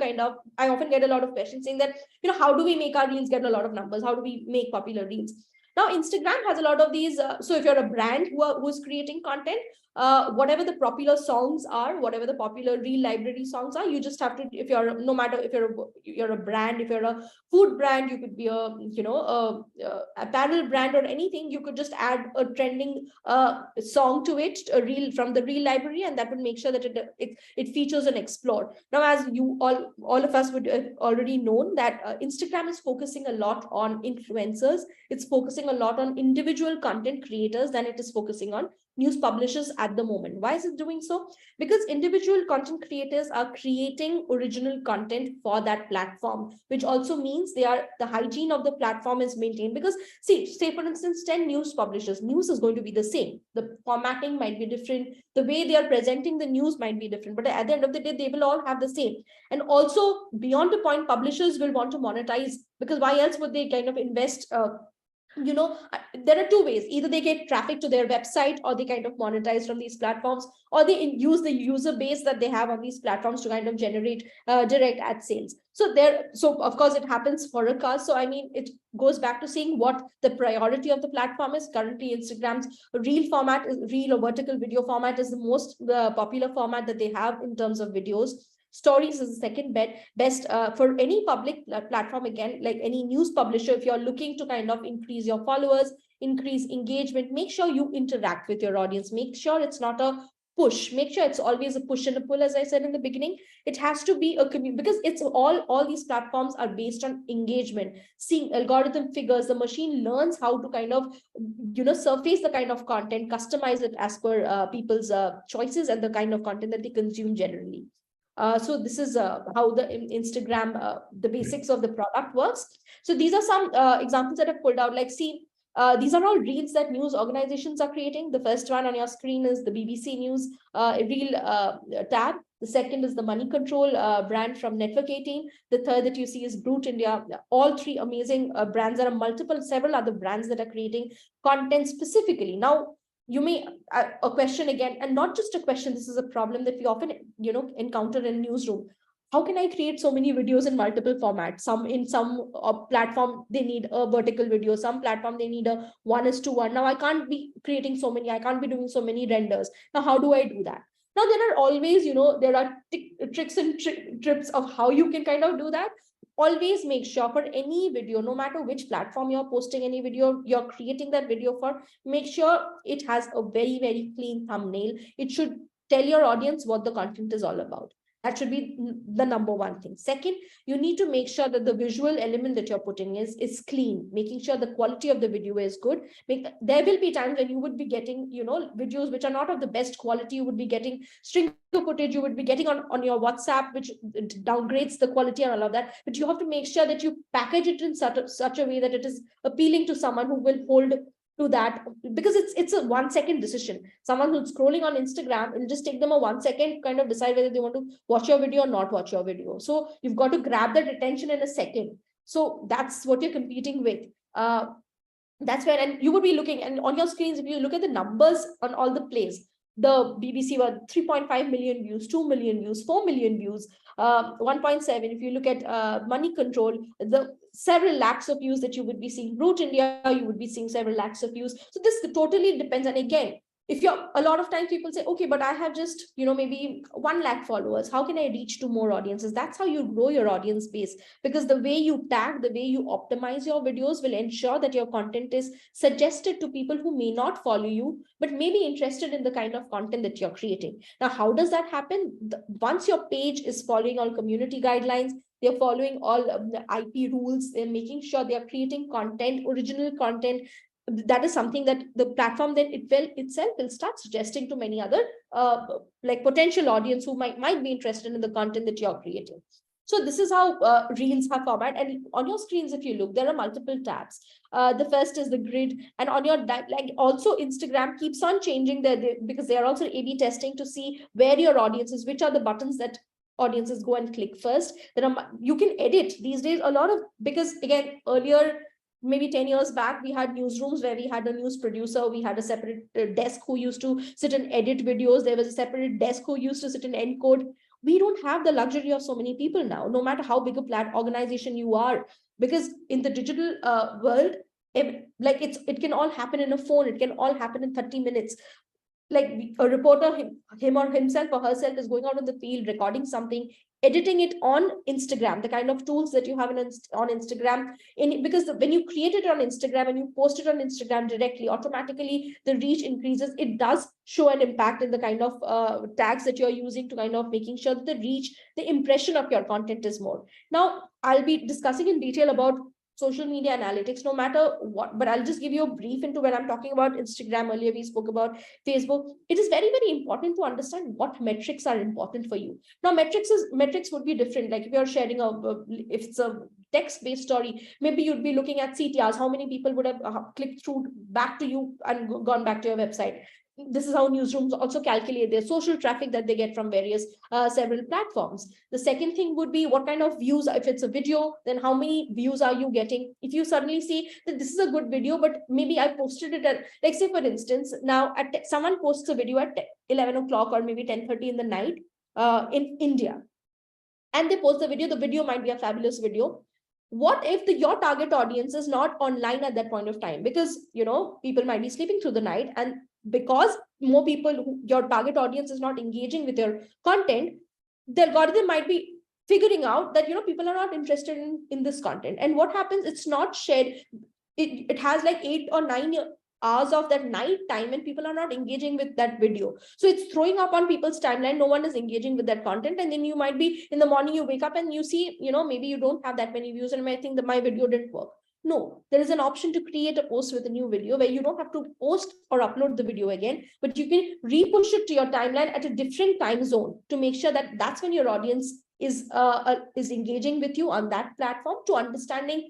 I often get a lot of questions saying that, how do we make our Reels get a lot of numbers? How do we make popular Reels? Now, Instagram has a lot of these. So if you're a brand who's creating content, whatever the popular songs are, whatever the popular Reel library songs are, you just have to, no matter if you're a brand, if you're a food brand, you could be a apparel brand or anything, you could just add a trending song to it, a reel from the Reel library, and that would make sure that it features and explored. Now, as you all of us would have already known, that Instagram is focusing a lot on influencers. It's focusing a lot on individual content creators than it is focusing on news publishers at the moment. Why is it doing so? Because individual content creators are creating original content for that platform, which also means the hygiene of the platform is maintained. Because say for instance, 10 news publishers, news is going to be the same. The formatting might be different. The way they are presenting the news might be different, but at the end of the day, they will all have the same. And also, beyond the point, publishers will want to monetize, because why else would they kind of invest? There are two ways: either they get traffic to their website, or they kind of monetize from these platforms, or they use the user base that they have on these platforms to kind of generate direct ad sales. So of course it happens for a cause. So I mean, it goes back to seeing what the priority of the platform is. Currently, Instagram's Reel format, Reel or vertical video format, is the most popular format that they have in terms of videos. Stories is the second best for any public platform. Again, like any news publisher, if you're looking to kind of increase your followers, increase engagement, make sure you interact with your audience. Make sure it's not a push. Make sure it's always a push and a pull. As I said in the beginning, it has to be a community, because it's all these platforms are based on engagement. Seeing algorithm figures, the machine learns how to kind of surface the kind of content, customize it as per people's choices and the kind of content that they consume generally. So this is how the Instagram, the basics of the product works. So these are some examples that I've pulled out. Like, see, these are all reels that news organizations are creating. The first one on your screen is the BBC News reel tab. The second is the Money Control brand from Network 18. The third that you see is Brute India. All three amazing brands. There are several other brands that are creating content specifically. Now, you may a question again, and not just a question. This is a problem that we often encounter in newsroom. How can I create so many videos in multiple formats? Some in some platform they need a vertical video, some platform they need a 1:1. Now I can't be creating so many, I can't be doing so many renders. Now how do I do that? Now there are always, there are tricks and trips of how you can kind of do that. Always make sure for any video, no matter which platform you're posting any video, you're creating that video for, make sure it has a very, very clean thumbnail. It should tell your audience what the content is all about. That should be the number one thing. Second, you need to make sure that the visual element that you're putting is clean, making sure the quality of the video is good. There will be times when you would be getting, videos which are not of the best quality. You would be getting string footage, you would be getting on your WhatsApp, which downgrades the quality and all of that. But you have to make sure that you package it in such a way that it is appealing to someone who will hold to that, because it's a 1 second decision. Someone who's scrolling on Instagram, it'll just take them a 1 second kind of decide whether they want to watch your video or not watch your video. So you've got to grab that attention in a second. So that's what you're competing with. That's where, and you would be looking, and on your screens, if you look at the numbers on all the plays, the BBC were 3.5 million views, 2 million views, 4 million views, 1.7. If you look at Money Control, the several lakhs of views that you would be seeing. Root India, you would be seeing several lakhs of views. So this totally depends. And again, if you're, a lot of times people say, okay, but I have just, maybe 1 lakh followers. How can I reach to more audiences? That's how you grow your audience base, because the way you tag, the way you optimize your videos will ensure that your content is suggested to people who may not follow you, but may be interested in the kind of content that you're creating. Now, how does that happen? Once your page is following all community guidelines, they're following all the IP rules, they're making sure they are creating content, original content, that is something that the platform then itself will start suggesting to many other like potential audience who might be interested in the content that you're creating. So this is how reels have format. And on your screens, if you look, there are multiple tabs. The first is the grid, and on your like also Instagram keeps on changing because they are also A/B testing to see where your audience is, which are the buttons that audiences go and click first. You can edit these days a lot of, because again, earlier, maybe 10 years back, we had newsrooms where we had a news producer, we had a separate desk who used to sit and edit videos, there was a separate desk who used to sit and encode. We don't have the luxury of so many people now, no matter how big a organization you are, because in the digital world, it can all happen in a phone, it can all happen in 30 minutes. Like a reporter, him or himself or herself is going out in the field, recording something, editing it on Instagram, the kind of tools that you have on Instagram, because when you create it on Instagram and you post it on Instagram directly, automatically the reach increases. It does show an impact in the kind of tags that you're using to kind of making sure that the reach, the impression of your content is more. Now, I'll be discussing in detail about social media analytics, no matter what, but I'll just give you a brief into when I'm talking about Instagram. Earlier we spoke about Facebook. It is very, very important to understand what metrics are important for you. Now, metrics would be different. Like if you're sharing if it's a text-based story, maybe you'd be looking at CTRs, how many people would have clicked through back to you and gone back to your website. This is how newsrooms also calculate their social traffic that they get from various several platforms. The second thing would be what kind of views. If it's a video, then how many views are you getting? If you suddenly see that this is a good video, but maybe I posted it at, like say for instance, now someone posts a video at 11 o'clock or maybe 10:30 in the night in India, and they post the video might be a fabulous video. What if your target audience is not online at that point of time? Because people might be sleeping through the night, and because more people, your target audience is not engaging with your content, the algorithm might be figuring out that people are not interested in this content. And what happens, it's not shared. It has like 8 or 9 hours of that night time, and people are not engaging with that video, so it's throwing up on people's timeline. No one is engaging with that content, and then you might be in the morning, you wake up and you see maybe you don't have that many views, and I think that my video didn't work. No, there is an option to create a post with a new video where you don't have to post or upload the video again, but you can re-push it to your timeline at a different time zone to make sure that that's when your audience is engaging with you on that platform, to understanding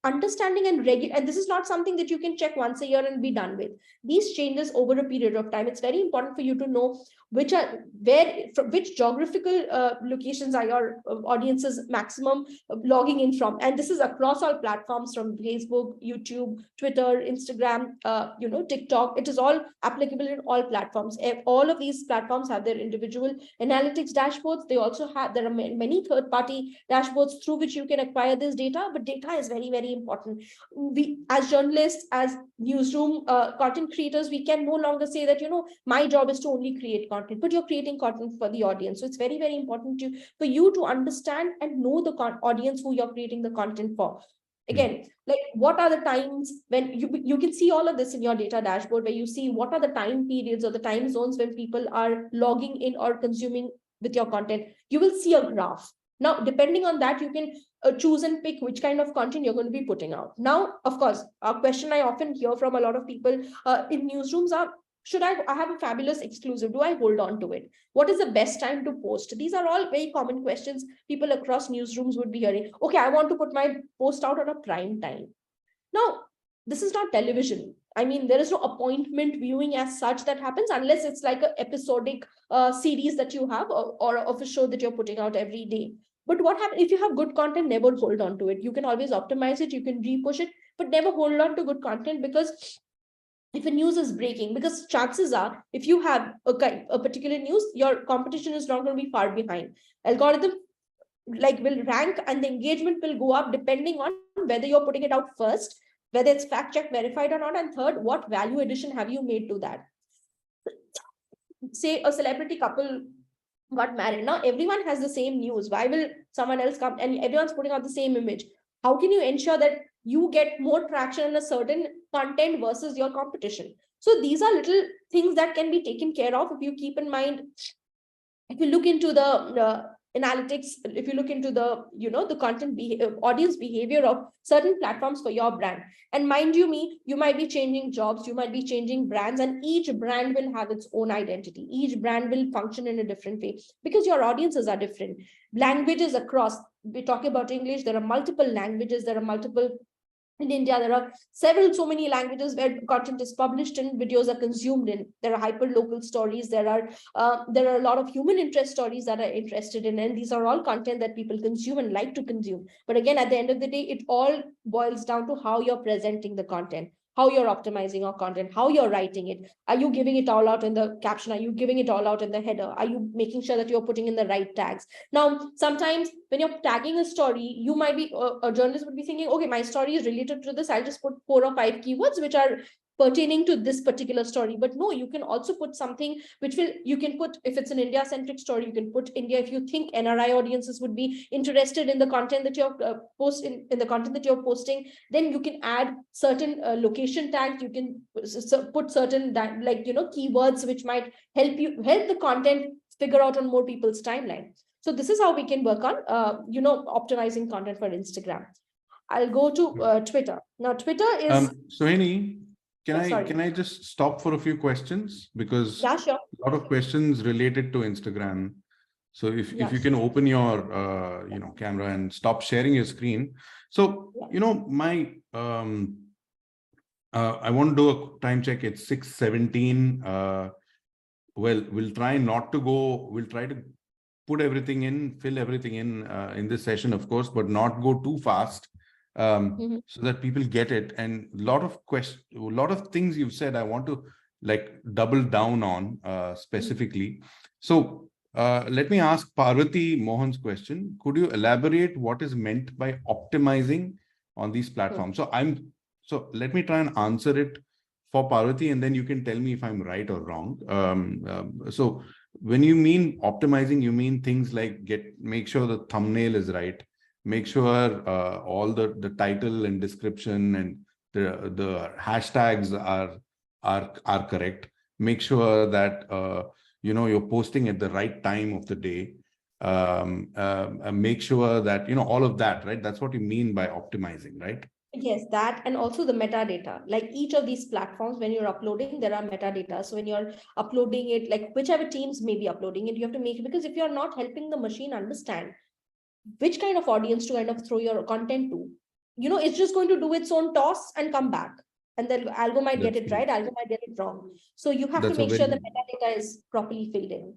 understanding and this is not something that you can check once a year and be done with. These changes over a period of time. It's very important for you to know which geographical locations are your audiences maximum logging in from, and this is across all platforms from Facebook, YouTube, Twitter, Instagram, TikTok. It is all applicable in all platforms. All of these platforms have their individual analytics dashboards. They also have, there are many third-party dashboards through which you can acquire this data, but data is very, very important. We, as journalists, as newsroom content creators, we can no longer say that, my job is to only create content, but you're creating content for the audience. So it's very, very important for you to understand and know the audience who you're creating the content for. Again, like what are the times when you can see all of this in your data dashboard, where you see what are the time periods or the time zones when people are logging in or consuming with your content. You will see a graph. Now, depending on that, you can choose and pick which kind of content you're going to be putting out. Now, of course, a question I often hear from a lot of people in newsrooms are, should I have a fabulous exclusive? Do I hold on to it? What is the best time to post? These are all very common questions people across newsrooms would be hearing. Okay, I want to put my post out on a prime time. Now, this is not television. I mean, there is no appointment viewing as such that happens, unless it's like an episodic series that you have, or of a show that you're putting out every day. But what happens if you have good content? Never hold on to it. You can always optimize it, you can repush it, but never hold on to good content, because if a news is breaking, because chances are, if you have a particular news, your competition is not going to be far behind. Algorithm will rank, and the engagement will go up depending on whether you're putting it out first, whether it's fact check verified or not, and third, what value addition have you made to that. Say a celebrity couple got married. Now everyone has the same news. Why will someone else come and everyone's putting out the same image? How can you ensure that you get more traction in a certain content versus your competition? So these are little things that can be taken care of if you keep in mind. If you look into the analytics, if you look into the the content audience behavior of certain platforms for your brand, and mind you might be changing jobs, you might be changing brands, and each brand will have its own identity. Each brand will function in a different way, because your audiences are different. Languages across, we talk about English, there are multiple languages, there are multiple. In India, there are so many languages where content is published and videos are consumed in. There are hyper local stories. There are a lot of human interest stories that are interested in, and these are all content that people consume and like to consume. But again, at the end of the day, it all boils down to how you're presenting the content, how you're optimizing your content, how you're writing it. Are you giving it all out in the caption? Are you giving it all out in the header? Are you making sure that you're putting in the right tags? Now, sometimes when you're tagging a story, you might be, a journalist would be thinking, okay, my story is related to this. I'll just put 4 or 5 keywords which are pertaining to this particular story. But no, you can also put something which you can put, if it's an India centric story, you can put India. If you think NRI audiences would be interested in the content that you're in the content that you're posting, then you can add certain location tags. You can put certain keywords which might help the content figure out on more people's timeline. So this is how we can work on optimizing content for Instagram. I'll go to Twitter. Now Twitter is Sohini, sorry. Can I just stop for a few questions, because Yeah, sure. a lot of questions related to Instagram. So if you can open your camera and stop sharing your screen. So my I want to do a time check. It's 6:17. Well, we'll try not to go. We'll try to put everything in, fill everything in this session, of course, but not go too fast. So that people get it. And a lot of things you've said, I want to double down on specifically. So let me ask Parvati Mohan's question. Could you elaborate what is meant by optimizing on these platforms? So let me try and answer it for Parvati, and then you can tell me if I'm right or wrong. So when you mean optimizing, you mean things like make sure the thumbnail is right, make sure all the title and description and the hashtags are correct. Make sure that you're posting at the right time of the day. Make sure that all of that, right? That's what you mean by optimizing, right? Yes, that, and also the metadata. Like each of these platforms, when you're uploading, there are metadata. So when you're uploading it, like whichever teams may be uploading it, you have to make it, because if you're not helping the machine understand which kind of audience to kind of throw your content to, it's just going to do its own toss and come back. and the algo might get That's it true. right, algo might get it wrong. So you have to That's a make sure the very metadata is properly filled in.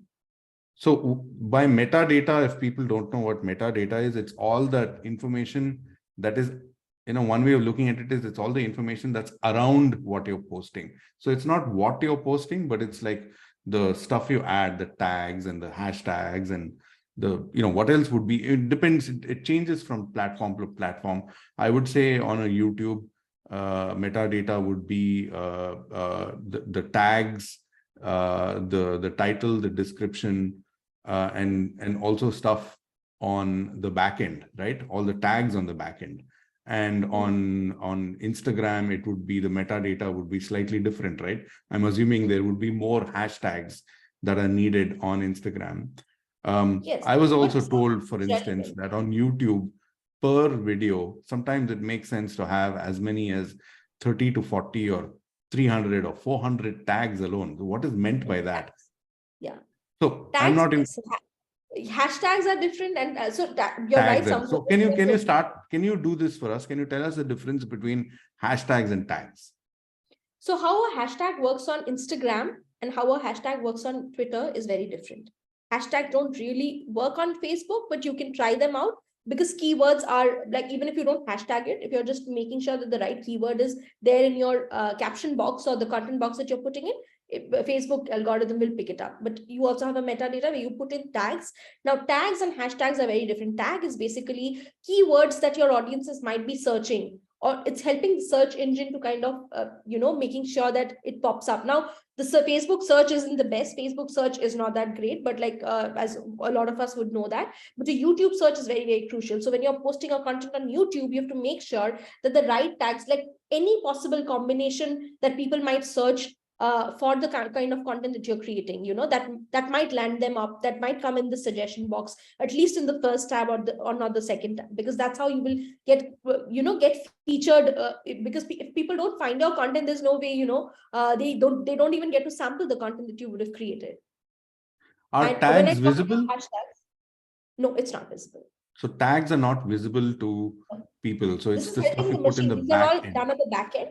So by metadata, if people don't know what metadata is, it's all that information that is, one way of looking at it is it's all the information that's around what you're posting. So it's not what you're posting, but it's like the stuff you add, the tags and the hashtags and what else would be, it depends. It changes from platform to platform. I would say on a YouTube, metadata would be the tags, the title, the description, and also stuff on the back end, right? All the tags on the back end. And on Instagram, it would be the metadata would be slightly different, right? I'm assuming there would be more hashtags that are needed on Instagram. Yes, I was but also it's not told, for instance, relevant. that on YouTube, per video, sometimes it makes sense to have as many as 30 to 40 or 300 or 400 tags alone. So what is meant by that? Yeah. So I'm Tags, not in hashtags are different, and you're right. tags. So can you do this for us? Can you tell us the difference between hashtags and tags? So how a hashtag works on Instagram and how a hashtag works on Twitter is very different. Hashtags don't really work on Facebook, but you can try them out because keywords are like, even if you don't hashtag it, if you're just making sure that the right keyword is there in your caption box or the content box that you're putting in, Facebook algorithm will pick it up. But you also have a metadata where you put in tags. Now, tags and hashtags are very different. Tag is basically keywords that your audiences might be searching, or it's helping the search engine to kind of making sure that it pops up. Now the Facebook search isn't the best. Facebook search is not that great, but like as a lot of us would know that, but the YouTube search is very, very crucial. So when you're posting a content on YouTube, you have to make sure that the right tags, like any possible combination that people might search for the kind of content that you're creating, that might land them up, that might come in the suggestion box, at least in the first tab or not the second tab, because that's how you will get featured. Because if people don't find your content, there's no way, they don't even get to sample the content that you would have created. Are And when I tags talk about visible? hashtags, no, it's not visible. So tags are not visible to people. So This it's is the stuff helping you the put in machine. the These are all back end. done at the back end.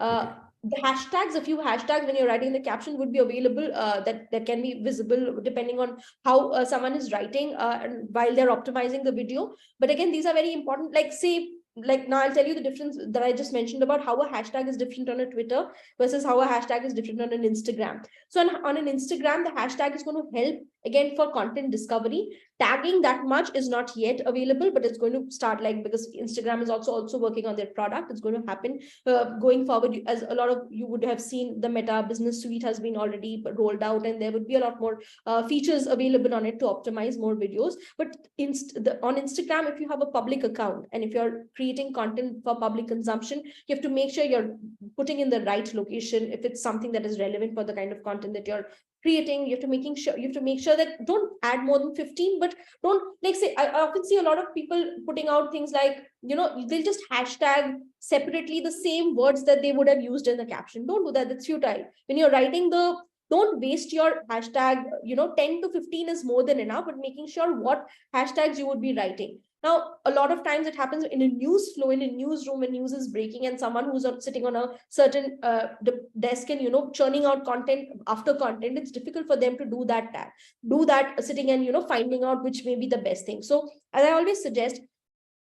Okay. The hashtags, a few hashtags when you're writing the caption would be available, that can be visible depending on how someone is writing and while they're optimizing the video. But again, these are very important. Like say, like now I'll tell you the difference that I just mentioned about how a hashtag is different on a Twitter versus how a hashtag is different on an Instagram. So on an Instagram, the hashtag is going to help again for content discovery. Tagging that much is not yet available, but it's going to start, like, because Instagram is also working on their product. It's going to happen going forward. As a lot of you would have seen, the Meta Business Suite has been already rolled out, and there would be a lot more features available on it to optimize more videos. But on Instagram, if you have a public account and if you're creating content for public consumption, you have to make sure you're putting in the right location. If it's something that is relevant for the kind of content that you're creating, you have to make sure that don't add more than 15, but don't, like, say, I often see a lot of people putting out things like, they'll just hashtag separately the same words that they would have used in the caption. Don't do that. That's futile. When you're writing don't waste your hashtag. 10 to 15 is more than enough, but making sure what hashtags you would be writing. Now, a lot of times it happens in a news flow, in a newsroom, when news is breaking and someone who's sitting on a certain desk and, churning out content after content, it's difficult for them to do that sitting and, finding out which may be the best thing. So as I always suggest,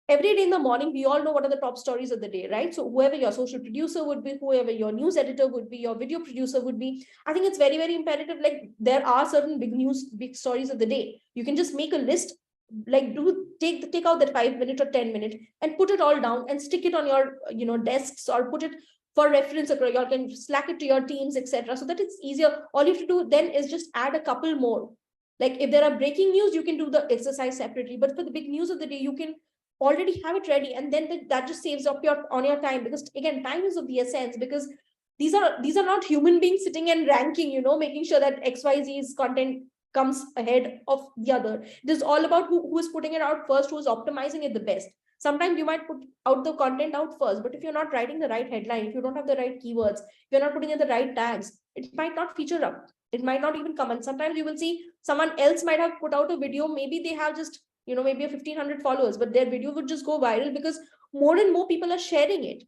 every day in the morning, we all know what are the top stories of the day, right? So whoever your social producer would be, whoever your news editor would be, your video producer would be, I think it's very, very imperative. Like, there are certain big stories of the day. You can just make a list, like, take out that 5 minute or 10 minute and put it all down and stick it on your, desks, or put it for reference, or you can Slack it to your teams, etc., so that it's easier. All you have to do then is just add a couple more. Like, if there are breaking news, you can do the exercise separately, but for the big news of the day, you can already have it ready, and then that just saves up your time, because again, time is of the essence, because these are not human beings sitting and ranking, making sure that XYZ's content comes ahead of the other. It is all about who is putting it out first, who is optimizing it the best. Sometimes you might put out the content out first, but if you're not writing the right headline, if you don't have the right keywords, if you're not putting in the right tags, it might not feature up. It might not even come. And sometimes you will see someone else might have put out a video. Maybe they have just, maybe a 1,500 followers, but their video would just go viral because more and more people are sharing it.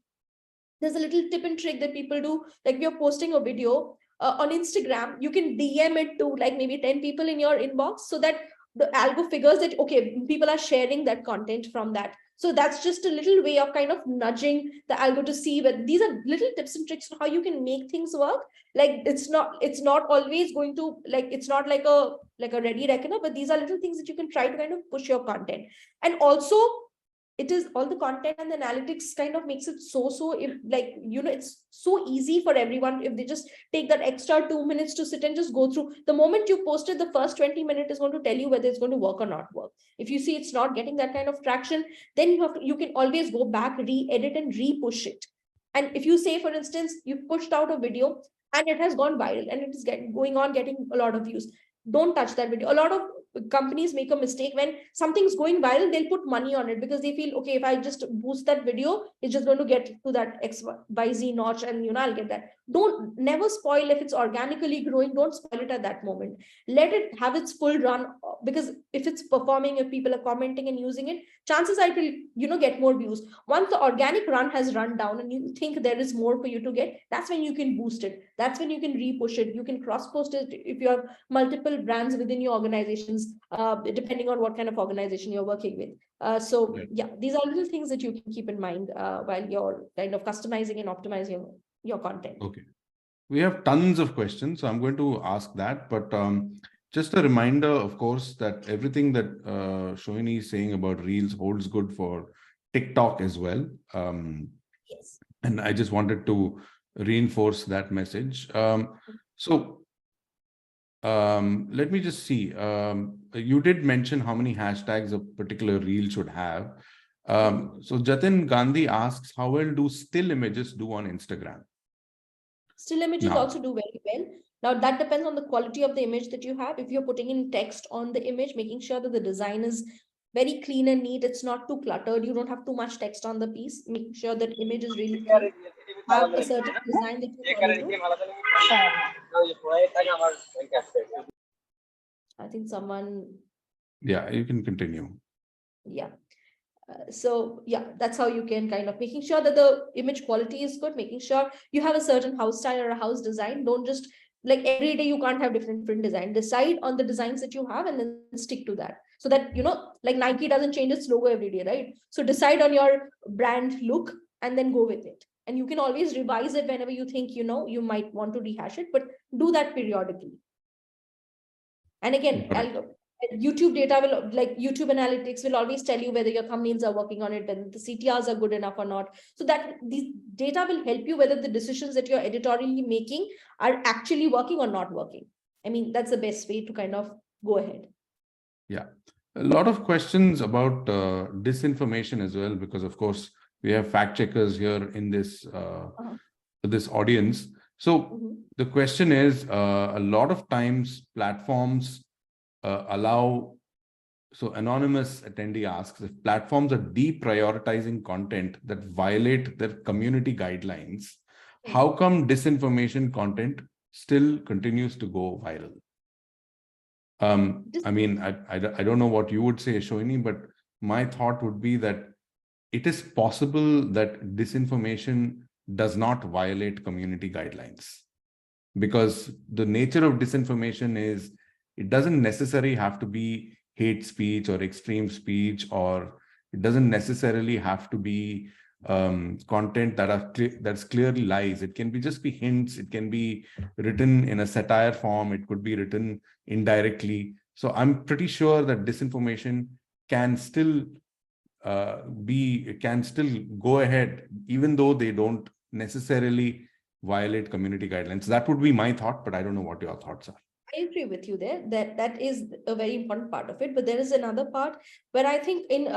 There's a little tip and trick that people do. Like if you're posting a video on Instagram, you can DM it to like maybe 10 people in your inbox, so that the algo figures that, okay, people are sharing that content from that. So that's just a little way of kind of nudging the algo to see. But these are little tips and tricks on how you can make things work. Like it's not always going to, like, it's not like a ready reckoner, but these are little things that you can try to kind of push your content. And also, it is all the content and the analytics kind of makes it so if, like, it's so easy for everyone if they just take that extra 2 minutes to sit and just go through. The moment you posted, the first 20 minutes is going to tell you whether it's going to work or not work. If you see it's not getting that kind of traction, then you can always go back, re-edit and re-push it. And if you say, for instance, you've pushed out a video and it has gone viral and it is getting a lot of views, don't touch that video. A lot of companies make a mistake when something's going viral. They'll put money on it because they feel, okay, if I just boost that video, it's just going to get to that XYZ notch and I'll get that. Don't never spoil. If it's organically growing, don't spoil it at that moment. Let it have its full run, because if it's performing, if people are commenting and using it, chances are it will get more views. Once the organic run has run down and you think there is more for you to get, that's when you can boost it. That's when you can repush it. You can cross post it if you have multiple brands within your organizations, depending on what kind of organization you're working with. So yeah, these are little things that you can keep in mind while you're kind of customizing and optimizing your content. Okay. We have tons of questions, so I'm going to ask that. But just a reminder, of course, that everything that Sohini is saying about Reels holds good for TikTok as well. Yes. And I just wanted to reinforce that message. So let me just see. You did mention how many hashtags a particular reel should have. So Jatin Gandhi asks, how well do still images do on Instagram? Still images also do very well. Now that depends on the quality of the image that you have. If you're putting in text on the image, making sure that the design is very clean and neat, it's not too cluttered, you don't have too much text on the piece, making sure that image is really clean, have a certain design that you follow to. I think someone. Yeah, you can continue. Yeah. So yeah, that's how you can kind of making sure that the image quality is good, making sure you have a certain house style or a house design. Don't just, like, every day you can't have different design. Decide on the designs that you have and then stick to that. So that, like Nike doesn't change its logo every day, right? So decide on your brand look and then go with it. And you can always revise it whenever you think, you might want to rehash it, but do that periodically. And again, YouTube data will, like YouTube analytics will always tell you whether your thumbnails are working on it and the CTRs are good enough or not. So that these data will help you whether the decisions that you're editorially making are actually working or not working. I mean, that's the best way to kind of go ahead. Yeah. A lot of questions about disinformation as well, because of course we have fact checkers here in this this audience. So the question is, a lot of times platforms allow, so anonymous attendee asks, if platforms are deprioritizing content that violate their community guidelines, how come disinformation content still continues to go viral? I mean, I don't know what you would say, Sohini, but my thought would be that it is possible that disinformation does not violate community guidelines, because the nature of disinformation is it doesn't necessarily have to be hate speech or extreme speech, or it doesn't necessarily have to be content that's clearly lies. It can be just be hints. It can be written in a satire form. It could be written indirectly. So I'm pretty sure that disinformation can still go ahead, even though they don't necessarily violate community guidelines. That would be my thought, but I don't know what your thoughts are. I agree with you there. That is a very important part of it. But there is another part where I think in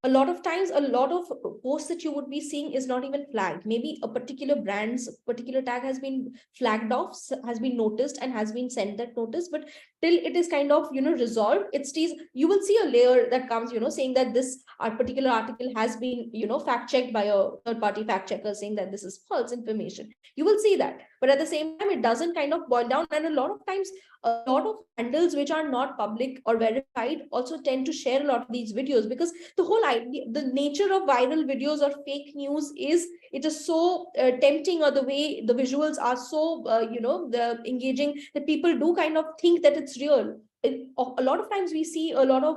a lot of times, a lot of posts that you would be seeing is not even flagged. Maybe a particular brand's particular tag has been flagged off, has been noticed and has been sent that notice, but till it is kind of, resolved, it stays, you will see a layer that comes, saying that this particular article has been, fact checked by a third party fact checker saying that this is false information. You will see that. But at the same time, it doesn't kind of boil down. And a lot of times, a lot of handles which are not public or verified also tend to share a lot of these videos, because the whole idea, the nature of viral videos or fake news is it is so tempting, or the way the visuals are so the engaging, that people do kind of think that it's real. A lot of times we see a lot of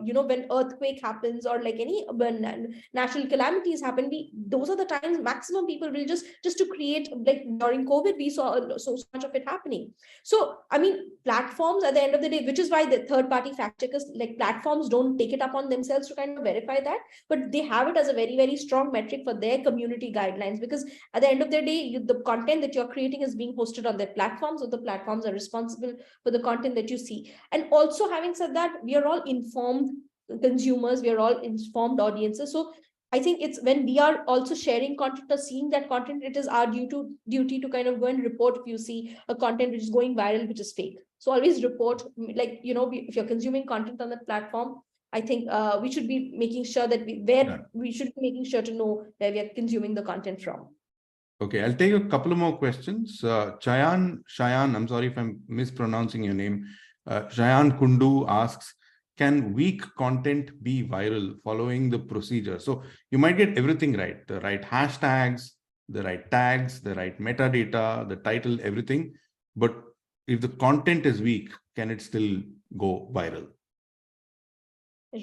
when earthquake happens, or like any when natural calamities happen, those are the times maximum people will just to create, like during COVID we saw so much of it happening. So I mean, platforms at the end of the day, which is why the third party fact checkers, like platforms, don't take it upon themselves to kind of verify that, but they have it as a very, very strong metric for their community guidelines, because at the end of the day, the content that you're creating is being hosted on their platforms, or the platforms are responsible for the content that you see. And also, having said that, we are all informed consumers, we are all informed audiences. So I think it's when we are also sharing content or seeing that content, it is our duty to kind of go and report if you see a content which is going viral, which is fake. So always report, like, if you're consuming content on that platform, I think we should be making sure that we should be making sure to know where we are consuming the content from. Okay, I'll take a couple of more questions. Shayan, I'm sorry if I'm mispronouncing your name. Shayan Kundu asks, can weak content be viral following the procedure? So you might get everything right, the right hashtags, the right tags, the right metadata, the title, everything. But if the content is weak, can it still go viral?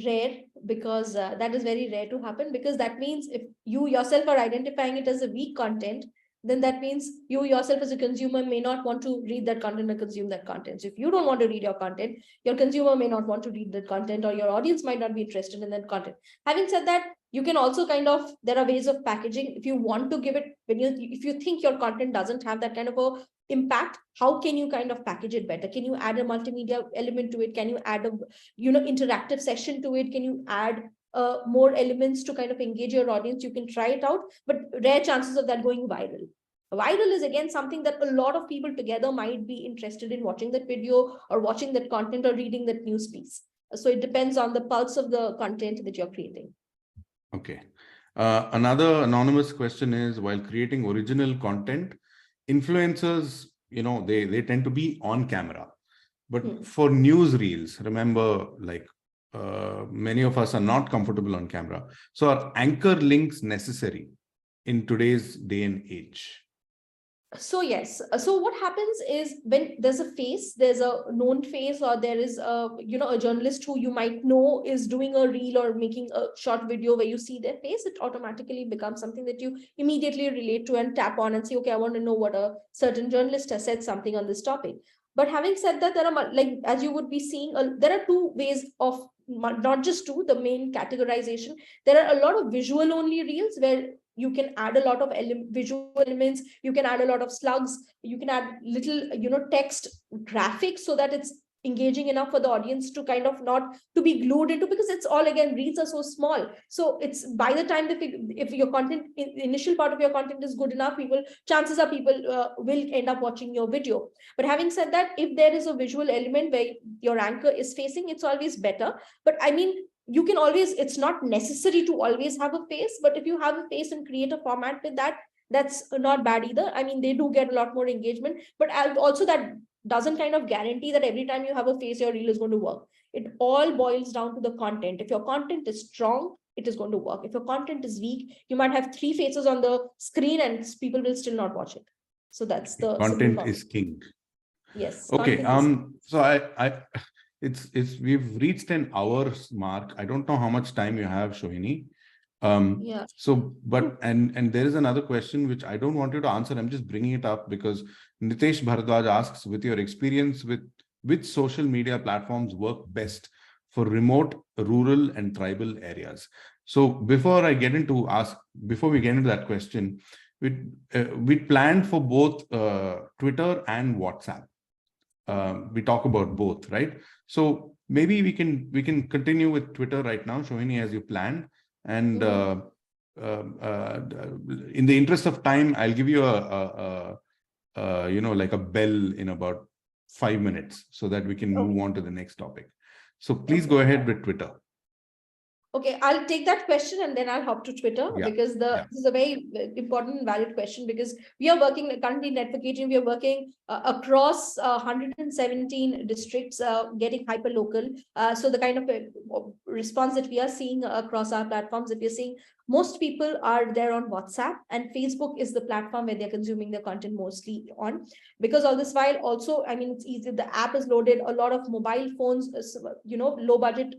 Rare, because that is very rare to happen, because that means if you yourself are identifying it as a weak content, then that means you yourself as a consumer may not want to read that content or consume that content. So if you don't want to read your content, your consumer may not want to read that content, or your audience might not be interested in that content. Having said that, you can also there are ways of packaging. If you want to give it, if you think your content doesn't have that kind of a impact, how can you kind of package it better? Can you add a multimedia element to it? Can you add a interactive session to it? Can you add more elements to kind of engage your audience? You can try it out, but rare chances of that going viral. Viral is again something that a lot of people together might be interested in watching that video, or watching that content, or reading that news piece. So it depends on the pulse of the content that you're creating. Okay. Another anonymous question is, while creating original content, influencers, they tend to be on camera. But for news reels, remember, like many of us are not comfortable on camera. So are anchor links necessary in today's day and age? So yes, so what happens is, when there's a known face, or there is a journalist who you might know is doing a reel or making a short video where you see their face, it automatically becomes something that you immediately relate to and tap on and say, okay, I want to know what a certain journalist has said something on this topic. But having said that, there are, like, as you would be seeing, there are two ways of, not just two, the main categorization. There are a lot of visual only reels where you can add a lot of visual elements, you can add a lot of slugs, you can add little text graphics, so that it's engaging enough for the audience to kind of not to be glued into, because it's all, again, reads are so small. So it's, by the time if your content, initial part of your content is good enough, chances are people will end up watching your video. But having said that, if there is a visual element where your anchor is facing, it's always better. But I mean, you can always, it's not necessary to always have a face, but if you have a face and create a format with that, that's not bad either. I mean, they do get a lot more engagement, but also that doesn't kind of guarantee that every time you have a face, your reel is going to work. It all boils down to the content. If your content is strong, it is going to work. If your content is weak, you might have 3 faces on the screen and people will still not watch it. So that's the content is king. Yes. Okay. So we've reached an hour's mark. I don't know how much time you have, Sohini. Yeah. So, but and there is another question which I don't want you to answer. I'm just bringing it up because Nitesh Bharadwaj asks, with your experience, with which social media platforms work best for remote, rural, and tribal areas? So before we get into that question, we planned for both Twitter and WhatsApp. We talk about both, right? So maybe we can continue with Twitter right now, Sohini, as you planned. And in the interest of time, I'll give you like a bell in about 5 minutes so that we can move on to the next topic. So please go ahead with Twitter. Okay, I'll take that question and then I'll hop to Twitter, because this is a very important and valid question, because we are working currently in network agent. We are working across 117 districts, getting hyper local. So the kind of response that we are seeing across our platforms, if you're seeing most people are there on WhatsApp, and Facebook is the platform where they're consuming their content mostly on. Because all this while also, I mean, it's easy. The app is loaded. A lot of mobile phones, low budget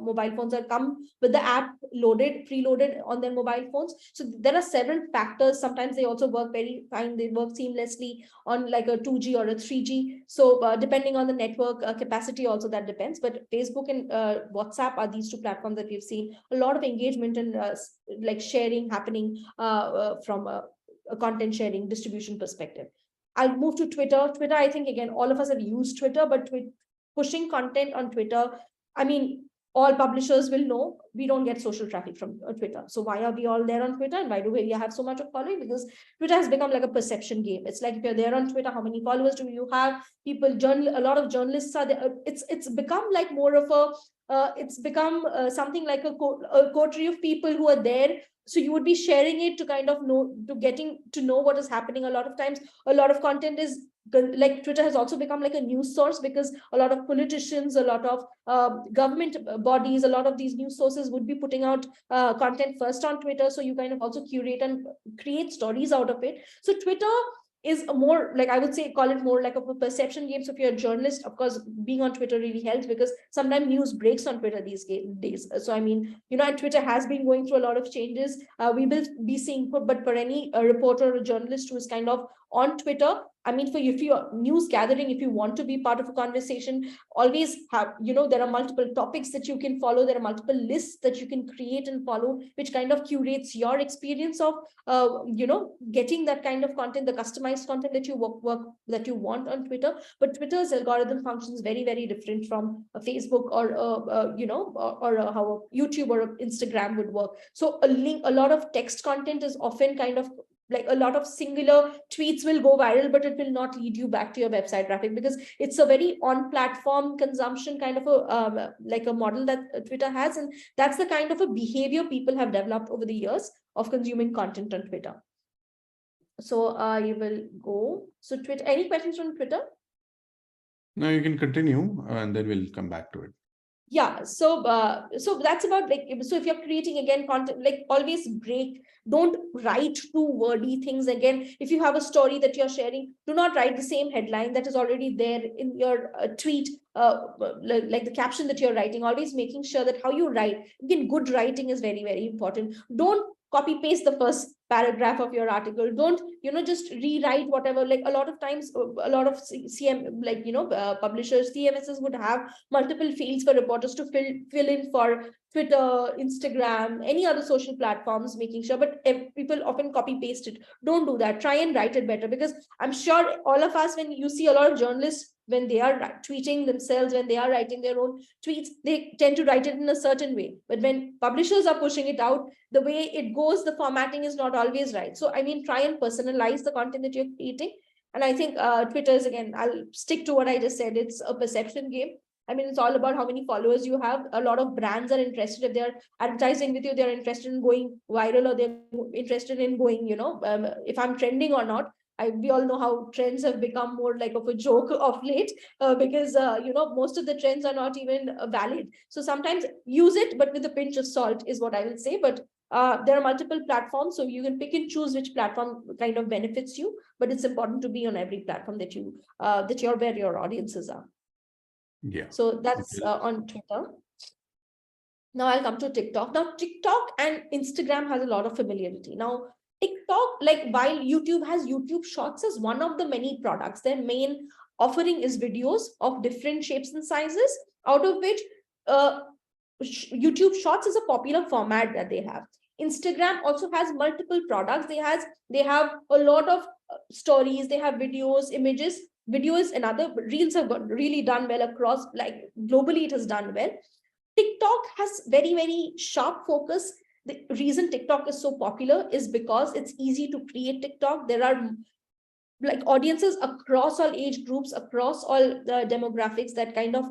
mobile phones are come with the app loaded, preloaded on their mobile phones. So there are several factors. Sometimes they also work very fine. They work seamlessly on like a 2G or a 3G. So depending on the network capacity, also that depends. But Facebook and WhatsApp are these two platforms that we've seen a lot of engagement and like sharing happening from a content sharing distribution perspective. I'll move to Twitter. Twitter, I think, again, all of us have used Twitter, but pushing content on Twitter, I mean, all publishers will know we don't get social traffic from Twitter. So why are we all there on Twitter? And why do we have so much of following? Because Twitter has become like a perception game. It's like if you're there on Twitter, how many followers do you have? People, a lot of journalists are there. It's become like more of a, it's become something like a coterie of people who are there. So you would be sharing it to kind of know, to getting to know what is happening. A lot of times, a lot of content is like Twitter has also become like a news source, because a lot of politicians, a lot of government bodies, a lot of these news sources would be putting out content first on Twitter. So you kind of also curate and create stories out of it. So Twitter is a more, like, I would say, call it more like a perception game. So if you're a journalist, of course, being on Twitter really helps, because sometimes news breaks on Twitter these days. So I mean, and Twitter has been going through a lot of changes. We will be seeing, but for any reporter or journalist who is kind of on Twitter, I mean, if you're news gathering, if you want to be part of a conversation, always have, there are multiple topics that you can follow. There are multiple lists that you can create and follow, which kind of curates your experience of, getting that kind of content, the customized content that you that you want on Twitter. But Twitter's algorithm functions very, very different from a Facebook or, or how a YouTube or Instagram would work. So a lot of text content is often kind of like a lot of singular tweets will go viral, but it will not lead you back to your website traffic, because it's a very on-platform consumption kind of a like a model that Twitter has, and that's the kind of a behavior people have developed over the years of consuming content on Twitter. So I will go. So Twitter. Any questions on Twitter? No, you can continue, and then we'll come back to it. Yeah, so that's about, like, so if you're creating again content, like, always don't write too wordy things. Again, if you have a story that you're sharing, do not write the same headline that is already there in your tweet, like the caption that you're writing. Always making sure that how you write, again, good writing is very, very important. Don't copy paste the first paragraph of your article. Don't just rewrite whatever. Like, a lot of times, a lot of CM, like, publishers, CMSs would have multiple fields for reporters to fill in for Twitter, Instagram, any other social platforms, making sure. But people often copy paste it. Don't do that. Try and write it better, because I'm sure all of us, when you see a lot of journalists, when they are tweeting themselves, when they are writing their own tweets, they tend to write it in a certain way. But when publishers are pushing it out, the way it goes, the formatting is not always right. So I mean, try and personalize the content that you're creating. And I think Twitter is, again, I'll stick to what I just said. It's a perception game. I mean, it's all about how many followers you have. A lot of brands are interested, if they're advertising with you, they're interested in going viral, or they're interested in going, if I'm trending or not. We all know how trends have become more like of a joke of late, because, most of the trends are not even valid. So sometimes use it, but with a pinch of salt is what I will say. But there are multiple platforms, so you can pick and choose which platform kind of benefits you. But it's important to be on every platform that you're where your audiences are. Yeah. So that's on Twitter. Now I'll come to TikTok. Now TikTok and Instagram has a lot of familiarity. Now TikTok, like, while YouTube has YouTube Shorts as one of the many products, their main offering is videos of different shapes and sizes, out of which YouTube Shorts is a popular format that they have. Instagram also has multiple products. They have a lot of stories. They have videos, images. Video is another. Reels have got really done well across, like, globally it has done well. TikTok has very, very sharp focus. The reason TikTok is so popular is because it's easy to create TikTok. There are like audiences across all age groups, across all the demographics that kind of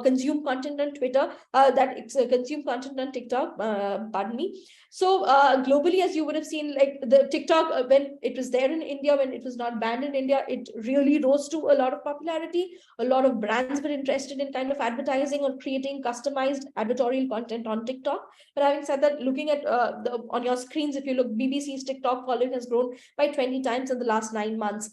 consume content on Twitter, consume content on TikTok, pardon me. So globally, as you would have seen, like the TikTok, when it was there in India, when it was not banned in India, it really rose to a lot of popularity. A lot of brands were interested in kind of advertising or creating customized advertorial content on TikTok. But having said that, looking at on your screens, if you look, BBC's TikTok following has grown by 20 times in the last 9 months.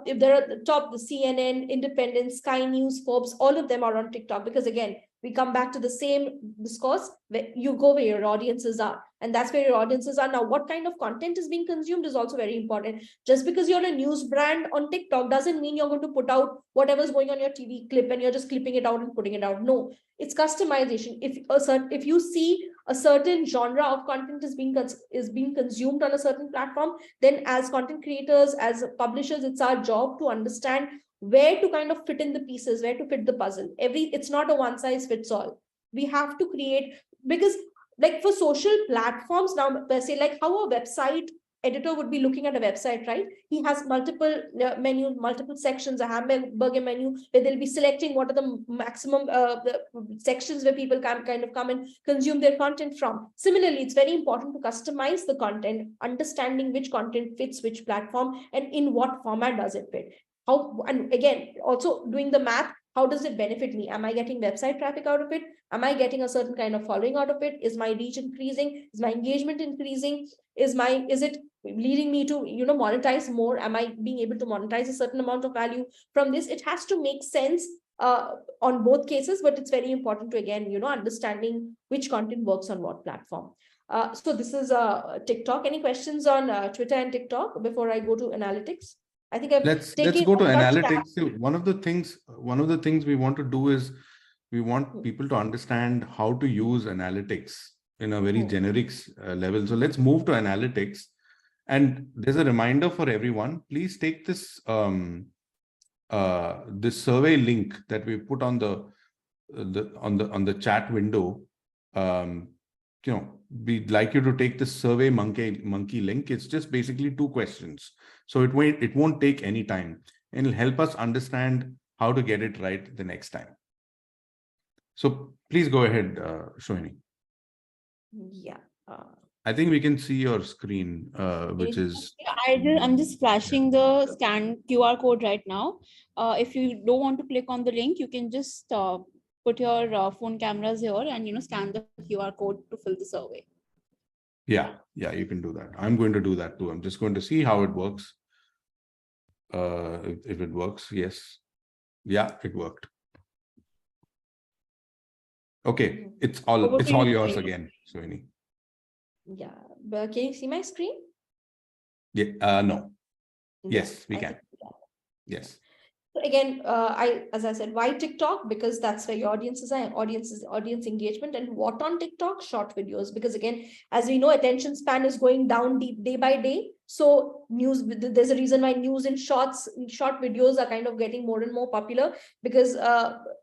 If there are the top, the CNN, Independent, Sky News, Forbes, all of them are on TikTok, because again, we come back to the same discourse, where you go where your audiences are, and that's where your audiences are. Now, what kind of content is being consumed is also very important. Just because you're a news brand on TikTok doesn't mean you're going to put out whatever's going on your TV clip and you're just clipping it out and putting it out. No, it's customization. If you see a certain genre of content is being consumed on a certain platform, then as content creators, as publishers, it's our job to understand where to kind of fit in the pieces, where to fit the puzzle. It's not a one size fits all. We have to create, because like for social platforms now, per se, like how a website editor would be looking at a website, right? He has multiple menus, multiple sections, a hamburger menu, where they'll be selecting what are the maximum the sections where people can kind of come and consume their content from. Similarly, it's very important to customize the content, understanding which content fits which platform and in what format does it fit. How, and again, also doing the math, how does it benefit me? Am I getting website traffic out of it? Am I getting a certain kind of following out of it? Is my reach increasing? Is my engagement increasing? Is it leading me to monetize more? Am I being able to monetize a certain amount of value from this? It has to make sense on both cases, but it's very important to, again, understanding which content works on what platform. So this is TikTok. Any questions on Twitter and TikTok before I go to analytics? I think let's go to analytics. So one of the things we want to do is we want people to understand how to use analytics in a very generic level. So let's move to analytics. And there's a reminder for everyone. Please take this this survey link that we put on the chat window. We'd like you to take this survey monkey link. It's just basically 2 questions. So it won't take any time, and it'll help us understand how to get it right the next time. So please go ahead, Sohini. Yeah. I think we can see your screen, which is... I'm just flashing the scan QR code right now. If you don't want to click on the link, you can just put your phone cameras here and scan the QR code to fill the survey. Yeah, you can do that. I'm going to do that too. I'm just going to see how it works. If it works, yes. Yeah, it worked. Okay, it's all yours again, Sohini. Yeah, but can you see my screen? Yeah, no. Yes, we can. Yes. So again, as I said, why TikTok? Because that's where your audiences are, audience engagement. And what on TikTok? Short videos. Because again, as we know, attention span is going down day by day. So there's a reason why news in short videos are kind of getting more and more popular, because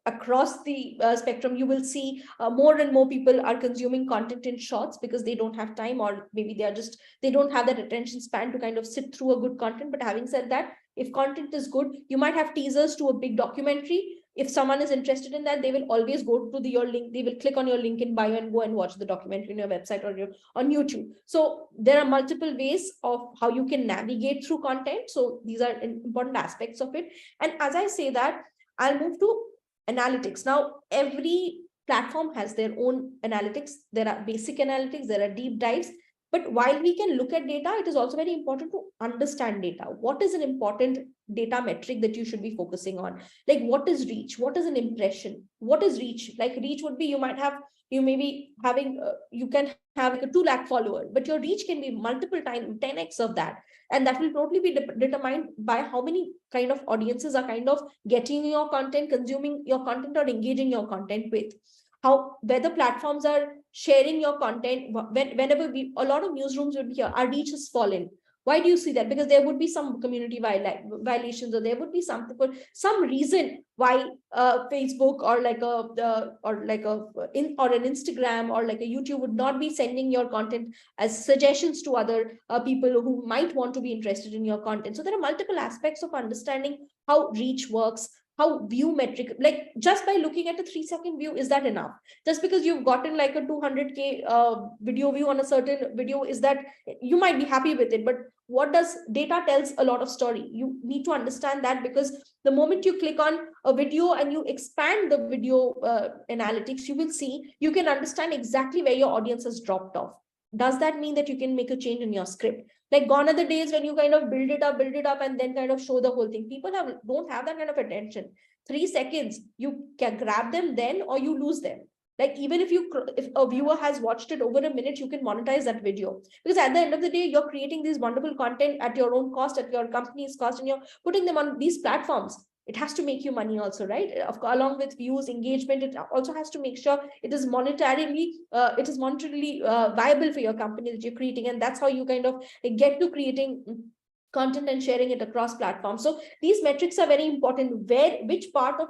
across the spectrum, you will see more and more people are consuming content in shorts because they don't have time, or maybe they don't have that attention span to kind of sit through a good content. But having said that, if content is good, you might have teasers to a big documentary. If someone is interested in that, they will always go to your link. They will click on your link in bio and go and watch the documentary on your website or on YouTube. So there are multiple ways of how you can navigate through content. So these are important aspects of it. And as I say that, I'll move to analytics. Now, every platform has their own analytics. There are basic analytics, there are deep dives. But while we can look at data, it is also very important to understand data. What is an important data metric that you should be focusing on? Like, what is reach? What is an impression? What is reach? Like, reach would be, you may be having, you can have like a 2 lakh follower, but your reach can be multiple times, 10x of that. And that will totally be determined by how many kind of audiences are kind of getting your content, consuming your content, or engaging your content with. Whether platforms are sharing your content. Whenever a lot of newsrooms would be here, our reach has fallen. Why do you see that? Because there would be some community violations, or there would be something, for some reason why Facebook or like an Instagram or like a YouTube would not be sending your content as suggestions to other people who might want to be interested in your content. So there are multiple aspects of understanding how reach works, how view metric, like just by looking at a 3-second view, is that enough? Just because you've gotten like a 200K video view on a certain video, is that, you might be happy with it, but what does data tells a lot of story. You need to understand that, because the moment you click on a video and you expand the video analytics, you will see, you can understand exactly where your audience has dropped off. Does that mean that you can make a change in your script? Like, gone are the days when you kind of build it up and then kind of show the whole thing. People don't have that kind of attention. 3 seconds, you can grab them then, or you lose them. Like, even if a viewer has watched it over a minute, you can monetize that video, because at the end of the day, you're creating these wonderful content at your own cost, at your company's cost, and you're putting them on these platforms. It has to make you money also, right? Along with views, engagement, it also has to make sure it is monetarily viable for your company that you're creating. And that's how you kind of get to creating content and sharing it across platforms. So these metrics are very important. Which part of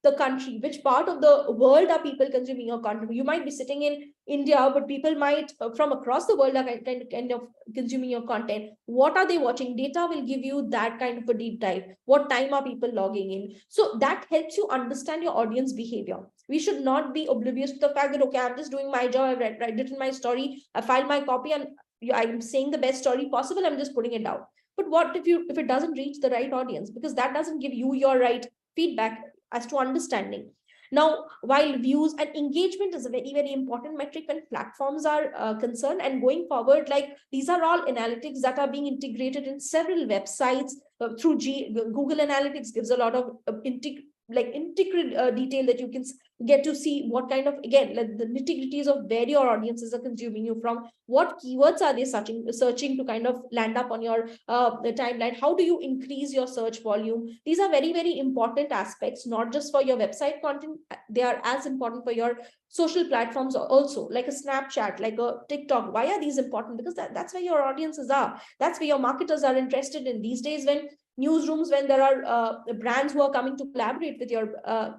the country, which part of the world are people consuming your content? You might be sitting in India, but people might from across the world are kind of consuming your content. What are they watching? Data will give you that kind of a deep dive. What time are people logging in? So that helps you understand your audience behavior. We should not be oblivious to the fact that, okay, I'm just doing my job, I've written my story, I filed my copy, and I'm saying the best story possible, I'm just putting it out. But what if it doesn't reach the right audience? Because that doesn't give you your right feedback as to understanding. Now, while views and engagement is a very, very important metric when platforms are concerned, and going forward, like, these are all analytics that are being integrated in several websites through Google Analytics gives a lot of integral detail that you can get to see what kind of, again, like the nitty-gritties of where your audiences are consuming you from, what keywords are they searching to kind of land up on your timeline, how do you increase your search volume. These are very, very important aspects, not just for your website content, they are as important for your social platforms also, like a Snapchat, like a TikTok. Why are these important? Because that's where your audiences are, that's where your marketers are interested in these days. When newsrooms, when there are brands who are coming to collaborate with your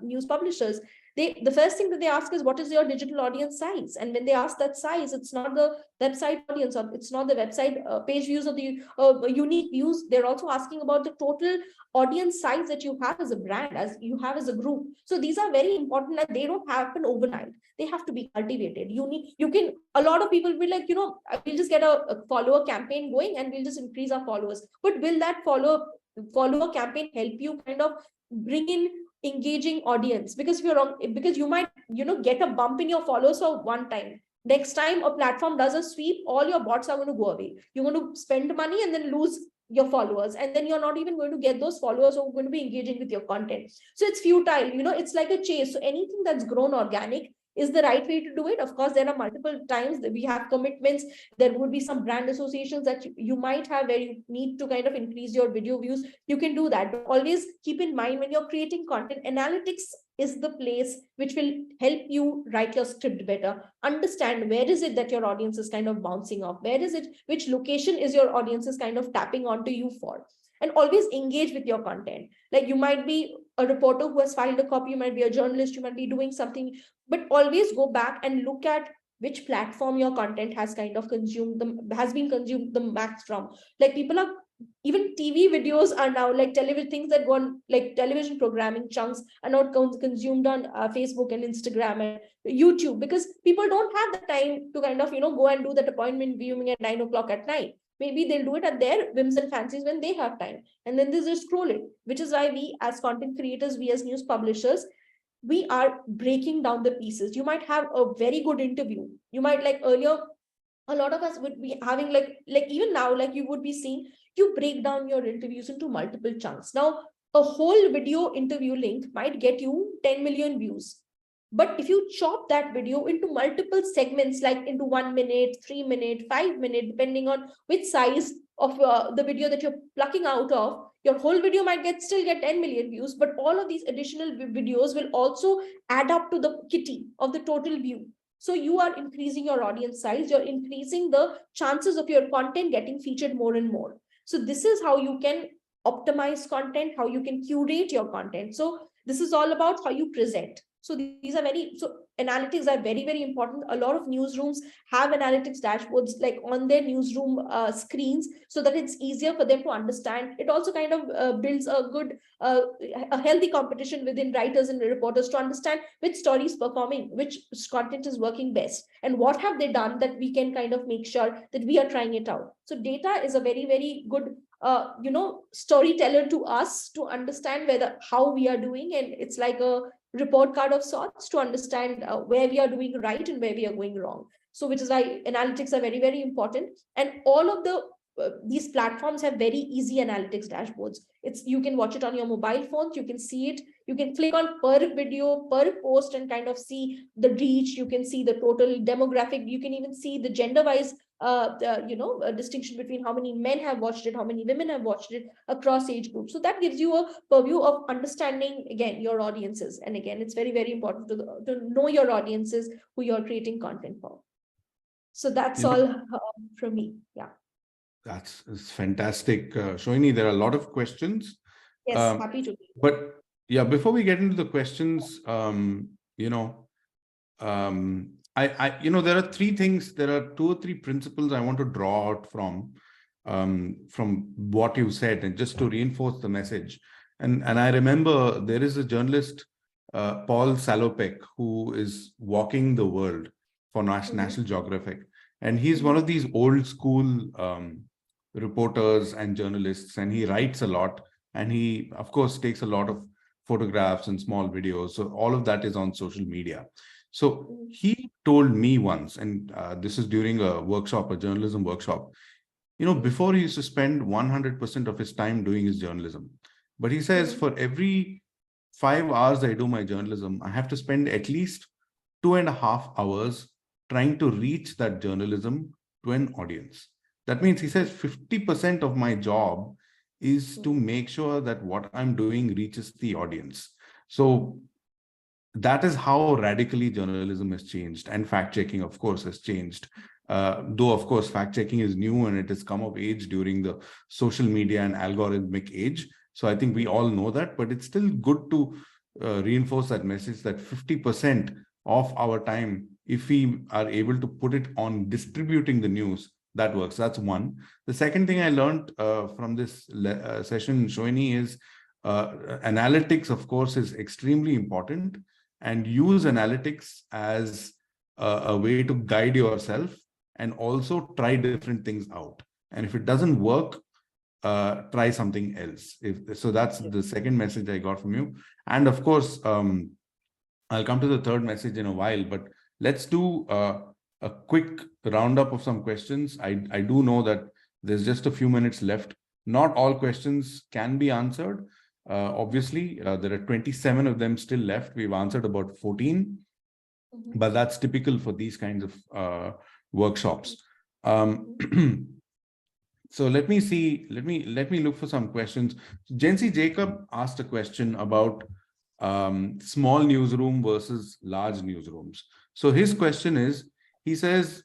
news publishers, the first thing that they ask is, what is your digital audience size? And when they ask that size, it's not the website audience, or it's not the website page views, or the unique views. They're also asking about the total audience size that you have as a brand, as you have as a group. So these are very important, and they don't happen overnight. They have to be cultivated. A lot of people will be like, we'll just get a follower campaign going and we'll just increase our followers. But will that follower campaign help you kind of bring in engaging audience? Because because you might get a bump in your followers for one time. Next time a platform does a sweep, all your bots are going to go away. You're going to spend money and then lose your followers, and then you're not even going to get those followers who are going to be engaging with your content. So it's futile. It's like a chase. So anything that's grown organic is the right way to do it. Of course, there are multiple times that we have commitments. There would be some brand associations that you might have where you need to kind of increase your video views. You can do that, but always keep in mind, when you're creating content, analytics is the place which will help you write your script better. Understand where is it that your audience is kind of bouncing off, which location is your audience is kind of tapping onto you for. And always engage with your content. Like, you might be a reporter who has filed a copy, you might be a journalist, you might be doing something, but always go back and look at which platform your content has kind of has been consumed the max from. Like, people are, even TV videos are now, like television things that go on, like television programming chunks are not consumed on Facebook and Instagram and YouTube, because people don't have the time to kind of go and do that appointment viewing at 9 o'clock at night. Maybe they'll do it at their whims and fancies when they have time, and then they just scroll it. Which is why we as content creators, we as news publishers, we are breaking down the pieces. You might have a very good interview. You might, like earlier, a lot of us would be having like even now, like you would be seeing, you break down your interviews into multiple chunks. Now, a whole video interview link might get you 10 million views. But if you chop that video into multiple segments, like into 1 minute, 3 minute, 5 minute, depending on which size of the video that you're plucking out of, your whole video might still get 10 million views, but all of these additional videos will also add up to the kitty of the total view. So you are increasing your audience size, you're increasing the chances of your content getting featured more and more. So this is how you can optimize content, how you can curate your content. So this is all about how you present. So these are so analytics are very, very important. A lot of newsrooms have analytics dashboards like on their newsroom screens, so that it's easier for them to understand. It also kind of builds a good a healthy competition within writers and reporters to understand which story is performing, which content is working best, and what have they done that we can kind of make sure that we are trying it out. So data is a very, very good storyteller to us to understand whether how we are doing, and it's like a report card of sorts to understand where we are doing right and where we are going wrong. So which is why analytics are very, very important. And all of these platforms have very easy analytics dashboards. You can watch it on your mobile phones, you can see it, you can click on per video, per post, and kind of see the reach, you can see the total demographic, you can even see the gender wise a distinction between how many men have watched it, how many women have watched it across age groups. So that gives you a purview of understanding again your audiences. And again, it's very, very important to know your audiences who you're creating content for. So that's all from me. Yeah. It's fantastic. Sohini, there are a lot of questions. Yes, happy to. But yeah, before we get into the questions, you know, there are three things, there are 2 or 3 principles I want to draw out from what you said, and just to reinforce the message. And I remember there is a journalist, Paul Salopek, who is walking the world for National Geographic. And he's one of these old school reporters and journalists, and he writes a lot. And he, of course, takes a lot of photographs and small videos. So all of that is on social media. So he told me once, and this is during a workshop, a journalism workshop, before he used to spend 100% of his time doing his journalism. But he says, for every 5 hours I do my journalism, I have to spend at least 2.5 hours trying to reach that journalism to an audience. That means, he says, 50% of my job is to make sure that what I'm doing reaches the audience. So that is how radically journalism has changed. And fact-checking, of course, has changed. Though, of course, fact-checking is new and it has come of age during the social media and algorithmic age. So I think we all know that, but it's still good to reinforce that message that 50% of our time, if we are able to put it on distributing the news, that works. That's one. The second thing I learned from this session, Sohini, is analytics, of course, is extremely important, and use analytics as a way to guide yourself and also try different things out. And if it doesn't work, try something else. So that's the second message I got from you. And of course, I'll come to the third message in a while, but let's do a quick roundup of some questions. I do know that there's just a few minutes left. Not all questions can be answered. Obviously, there are 27 of them still left. We've answered about 14, but that's typical for these kinds of workshops. So let me see. Let me look for some questions. Jency Jacob asked a question about small newsroom versus large newsrooms. So his question is, he says,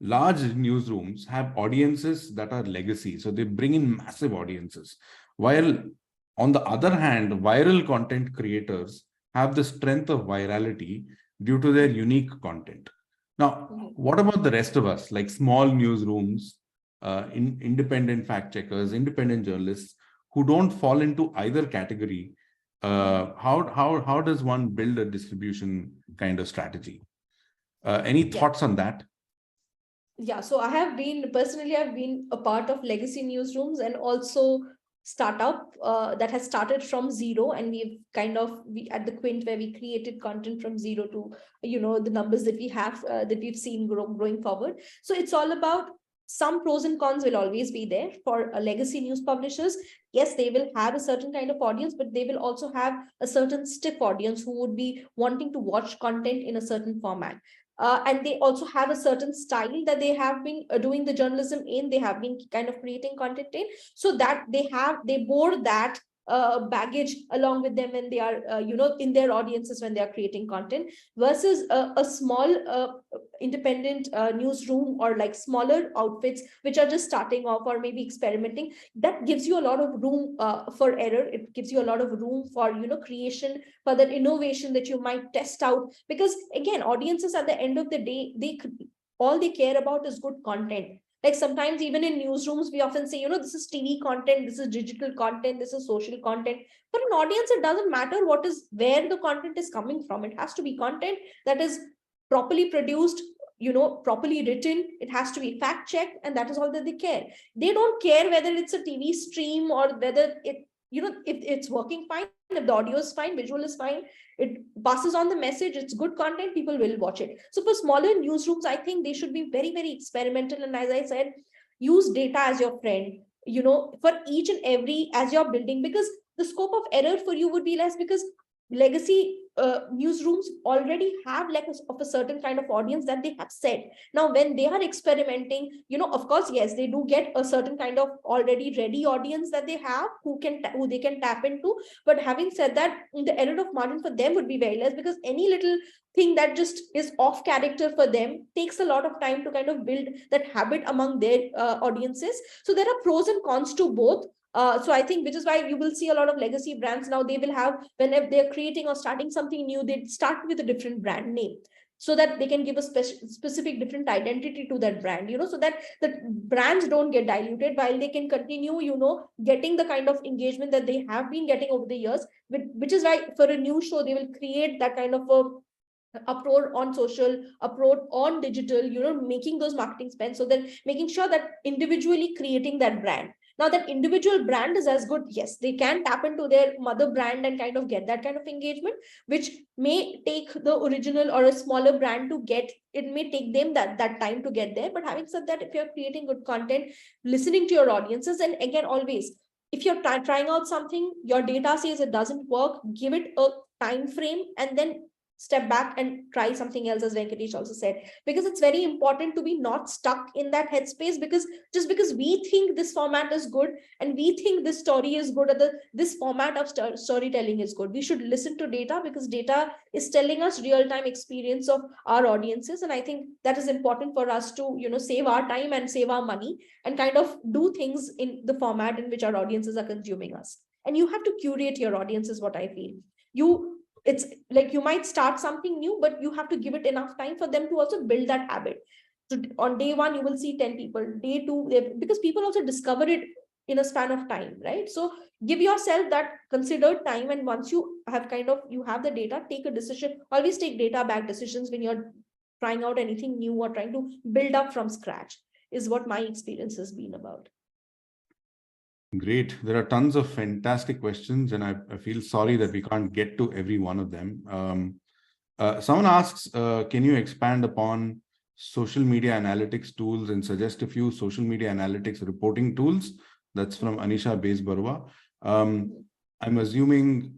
large newsrooms have audiences that are legacy. So they bring in massive audiences. While on the other hand, viral content creators have the strength of virality due to their unique content. Now, what about the rest of us, like small newsrooms, independent fact checkers, independent journalists who don't fall into either category? How does one build a distribution kind of strategy? Any thoughts on that? Yeah, so I've been a part of legacy newsrooms and also startup that has started from zero, and we at the Quint, where we created content from zero to the numbers that we have that we've seen growing forward. So it's all about, some pros and cons will always be there for legacy news publishers. Yes, they will have a certain kind of audience, but they will also have a certain stiff audience who would be wanting to watch content in a certain format. And they also have a certain style that they have been doing the journalism in, they have been kind of creating content in, so that they bore that baggage along with them when they are, in their audiences when they are creating content, versus a small independent newsroom or like smaller outfits which are just starting off or maybe experimenting. That gives you a lot of room for error. It gives you a lot of room for, creation, for that innovation that you might test out. Because again, audiences at the end of the day, all they care about is good content. Like sometimes even in newsrooms, we often say, this is TV content, this is digital content, this is social content. For an audience, it doesn't matter where the content is coming from. It has to be content that is properly produced, properly written. It has to be fact checked, and that is all that they care. They don't care whether it's a TV stream or whether if it's working fine, if the audio is fine, visual is fine, it passes on the message, it's good content, people will watch it. So for smaller newsrooms, I think they should be very, very experimental. And as I said, use data as your friend, for each and every, as you're building, because the scope of error for you would be less, because legacy newsrooms already have like of a certain kind of audience that they have set. Now when they are experimenting, of course, yes, they do get a certain kind of already ready audience that they have, who they can tap into. But having said that, the error of margin for them would be very less, because any little thing that just is off character for them takes a lot of time to kind of build that habit among their audiences. So there are pros and cons to both. So I think, which is why you will see a lot of legacy brands now, they will have, whenever they're creating or starting something new, they start with a different brand name, so that they can give a specific different identity to that brand, so that the brands don't get diluted, while they can continue, getting the kind of engagement that they have been getting over the years. Which is why for a new show, they will create that kind of a approach on social, approach on digital, making those marketing spends, so that making sure that individually creating that brand. Now that individual brand is as good, yes, they can tap into their mother brand and kind of get that kind of engagement, which may take the original or a smaller brand to get. It may take them that time to get there. But having said that, if you're creating good content, listening to your audiences, and again, always, if you're trying out something, your data says it doesn't work, give it a time frame, and then step back and try something else, as Venkatesh also said. Because it's very important to be not stuck in that headspace, because just because we think this format is good and we think this story is good, or this format of storytelling is good, we should listen to data, because data is telling us real-time experience of our audiences. And I think that is important for us to save our time and save our money, and kind of do things in the format in which our audiences are consuming us. And you have to curate your audience, is what I feel. It's like you might start something new, but you have to give it enough time for them to also build that habit. So on day one, you will see 10 people, day two, because people also discover it in a span of time, right? So give yourself that considered time. And once you have you have the data, take a decision. Always take data back decisions when you're trying out anything new or trying to build up from scratch, is what my experience has been about. Great. There are tons of fantastic questions, and I feel sorry that we can't get to every one of them. Someone asks, can you expand upon social media analytics tools and suggest a few social media analytics reporting tools? That's from Anisha Bezbarwa. I'm assuming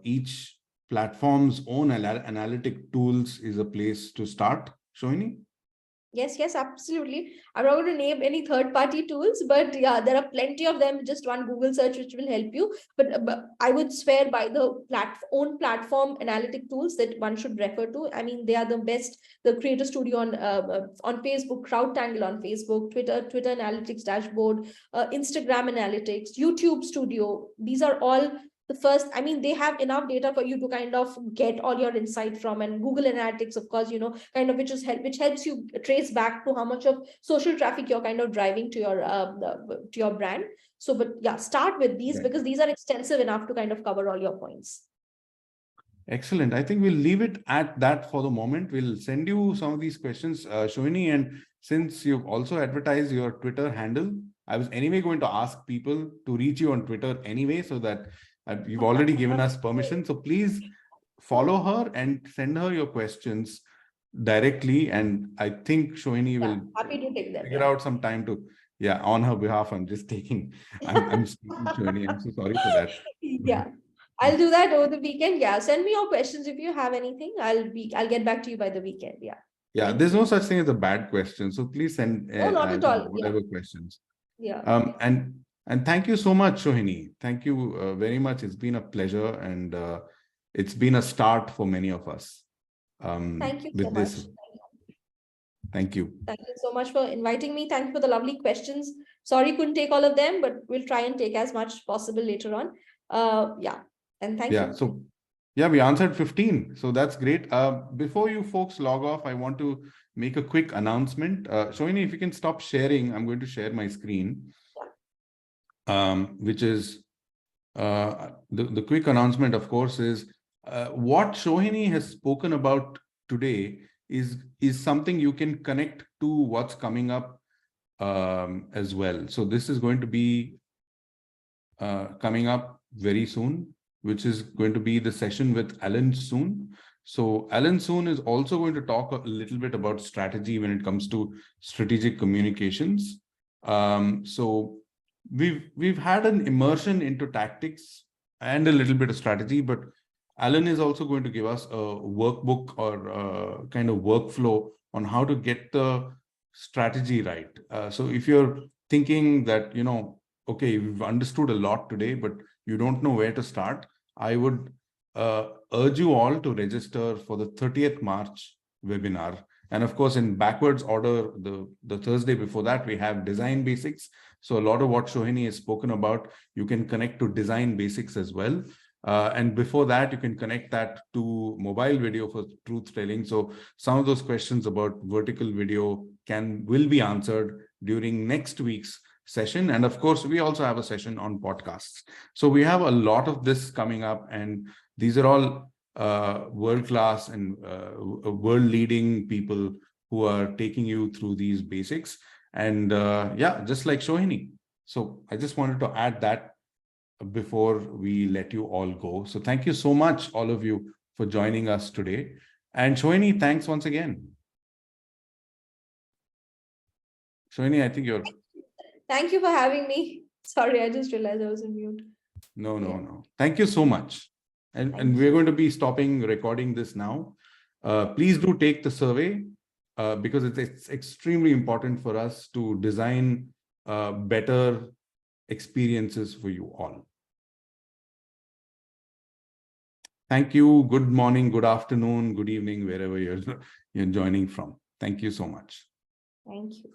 each platform's own analytic tools is a place to start, Sohini? Yes, absolutely. I'm not going to name any third-party tools, but yeah, there are plenty of them. Just one Google search which will help you. But I would swear by the own platform analytic tools that one should refer to. I mean, they are the best. The Creator Studio on Facebook, CrowdTangle on Facebook, Twitter Analytics Dashboard, Instagram Analytics, YouTube Studio. These are all the first. I mean, they have enough data for you to kind of get all your insight from. And Google Analytics, of course, kind of which helps you trace back to how much of social traffic you're kind of driving to your brand. So, but yeah, start with these, because these are extensive enough to kind of cover all your points. Excellent. I think we'll leave it at that for the moment. We'll send you some of these questions, Sohini, and since you've also advertised your Twitter handle, I was anyway going to ask people to reach you on Twitter anyway, so that you've already given us permission. So please follow her and send her your questions directly. And I think Sohini will happy to take them, figure out some time to, on her behalf. I'm speaking Sohini. I'm so sorry for that. Yeah. I'll do that over the weekend. Yeah. Send me your questions if you have anything. I'll get back to you by the weekend. Yeah. Yeah. There's no such thing as a bad question. So please send not at all. whatever questions. Yeah. And And thank you so much, Sohini. Thank you very much. It's been a pleasure, and it's been a start for many of us. Thank you so With much. this, thank you. Thank you so much for inviting me. Thank you for the lovely questions. Sorry, couldn't take all of them, but we'll try and take as much possible later on. Yeah, and thank Yeah. you. So, yeah, we answered 15. So that's great. Before you folks log off, I want to make a quick announcement. Sohini, if you can stop sharing, I'm going to share my screen, which is the quick announcement, of course, is what Sohini has spoken about today is something you can connect to what's coming up as well. So this is going to be coming up very soon, which is going to be the session with Alan Soon. So Alan Soon is also going to talk a little bit about strategy when it comes to strategic communications. So we've had an immersion into tactics and a little bit of strategy, but Alan is also going to give us a workbook or a kind of workflow on how to get the strategy right. So if you're thinking that, okay, you've understood a lot today, but you don't know where to start, I would urge you all to register for the 30th March webinar. And of course, in backwards order, the Thursday before that, we have design basics. So a lot of what Sohini has spoken about, you can connect to design basics as well. And before that, you can connect that to mobile video for truth telling. So some of those questions about vertical video will be answered during next week's session. And of course, we also have a session on podcasts. So we have a lot of this coming up, and these are all world-class and world-leading people who are taking you through these basics. And yeah, just like Sohini. So I just wanted to add that before we let you all go. So thank you so much, all of you, for joining us today. And Sohini, thanks once again. Sohini, I think you're... Thank you for having me. Sorry, I just realized I was in mute. No. Thank you so much. And we're going to be stopping recording this now. Please do take the survey because it's extremely important for us to design better experiences for you all. Thank you. Good morning, good afternoon, good evening, wherever you're joining from. Thank you so much. Thank you.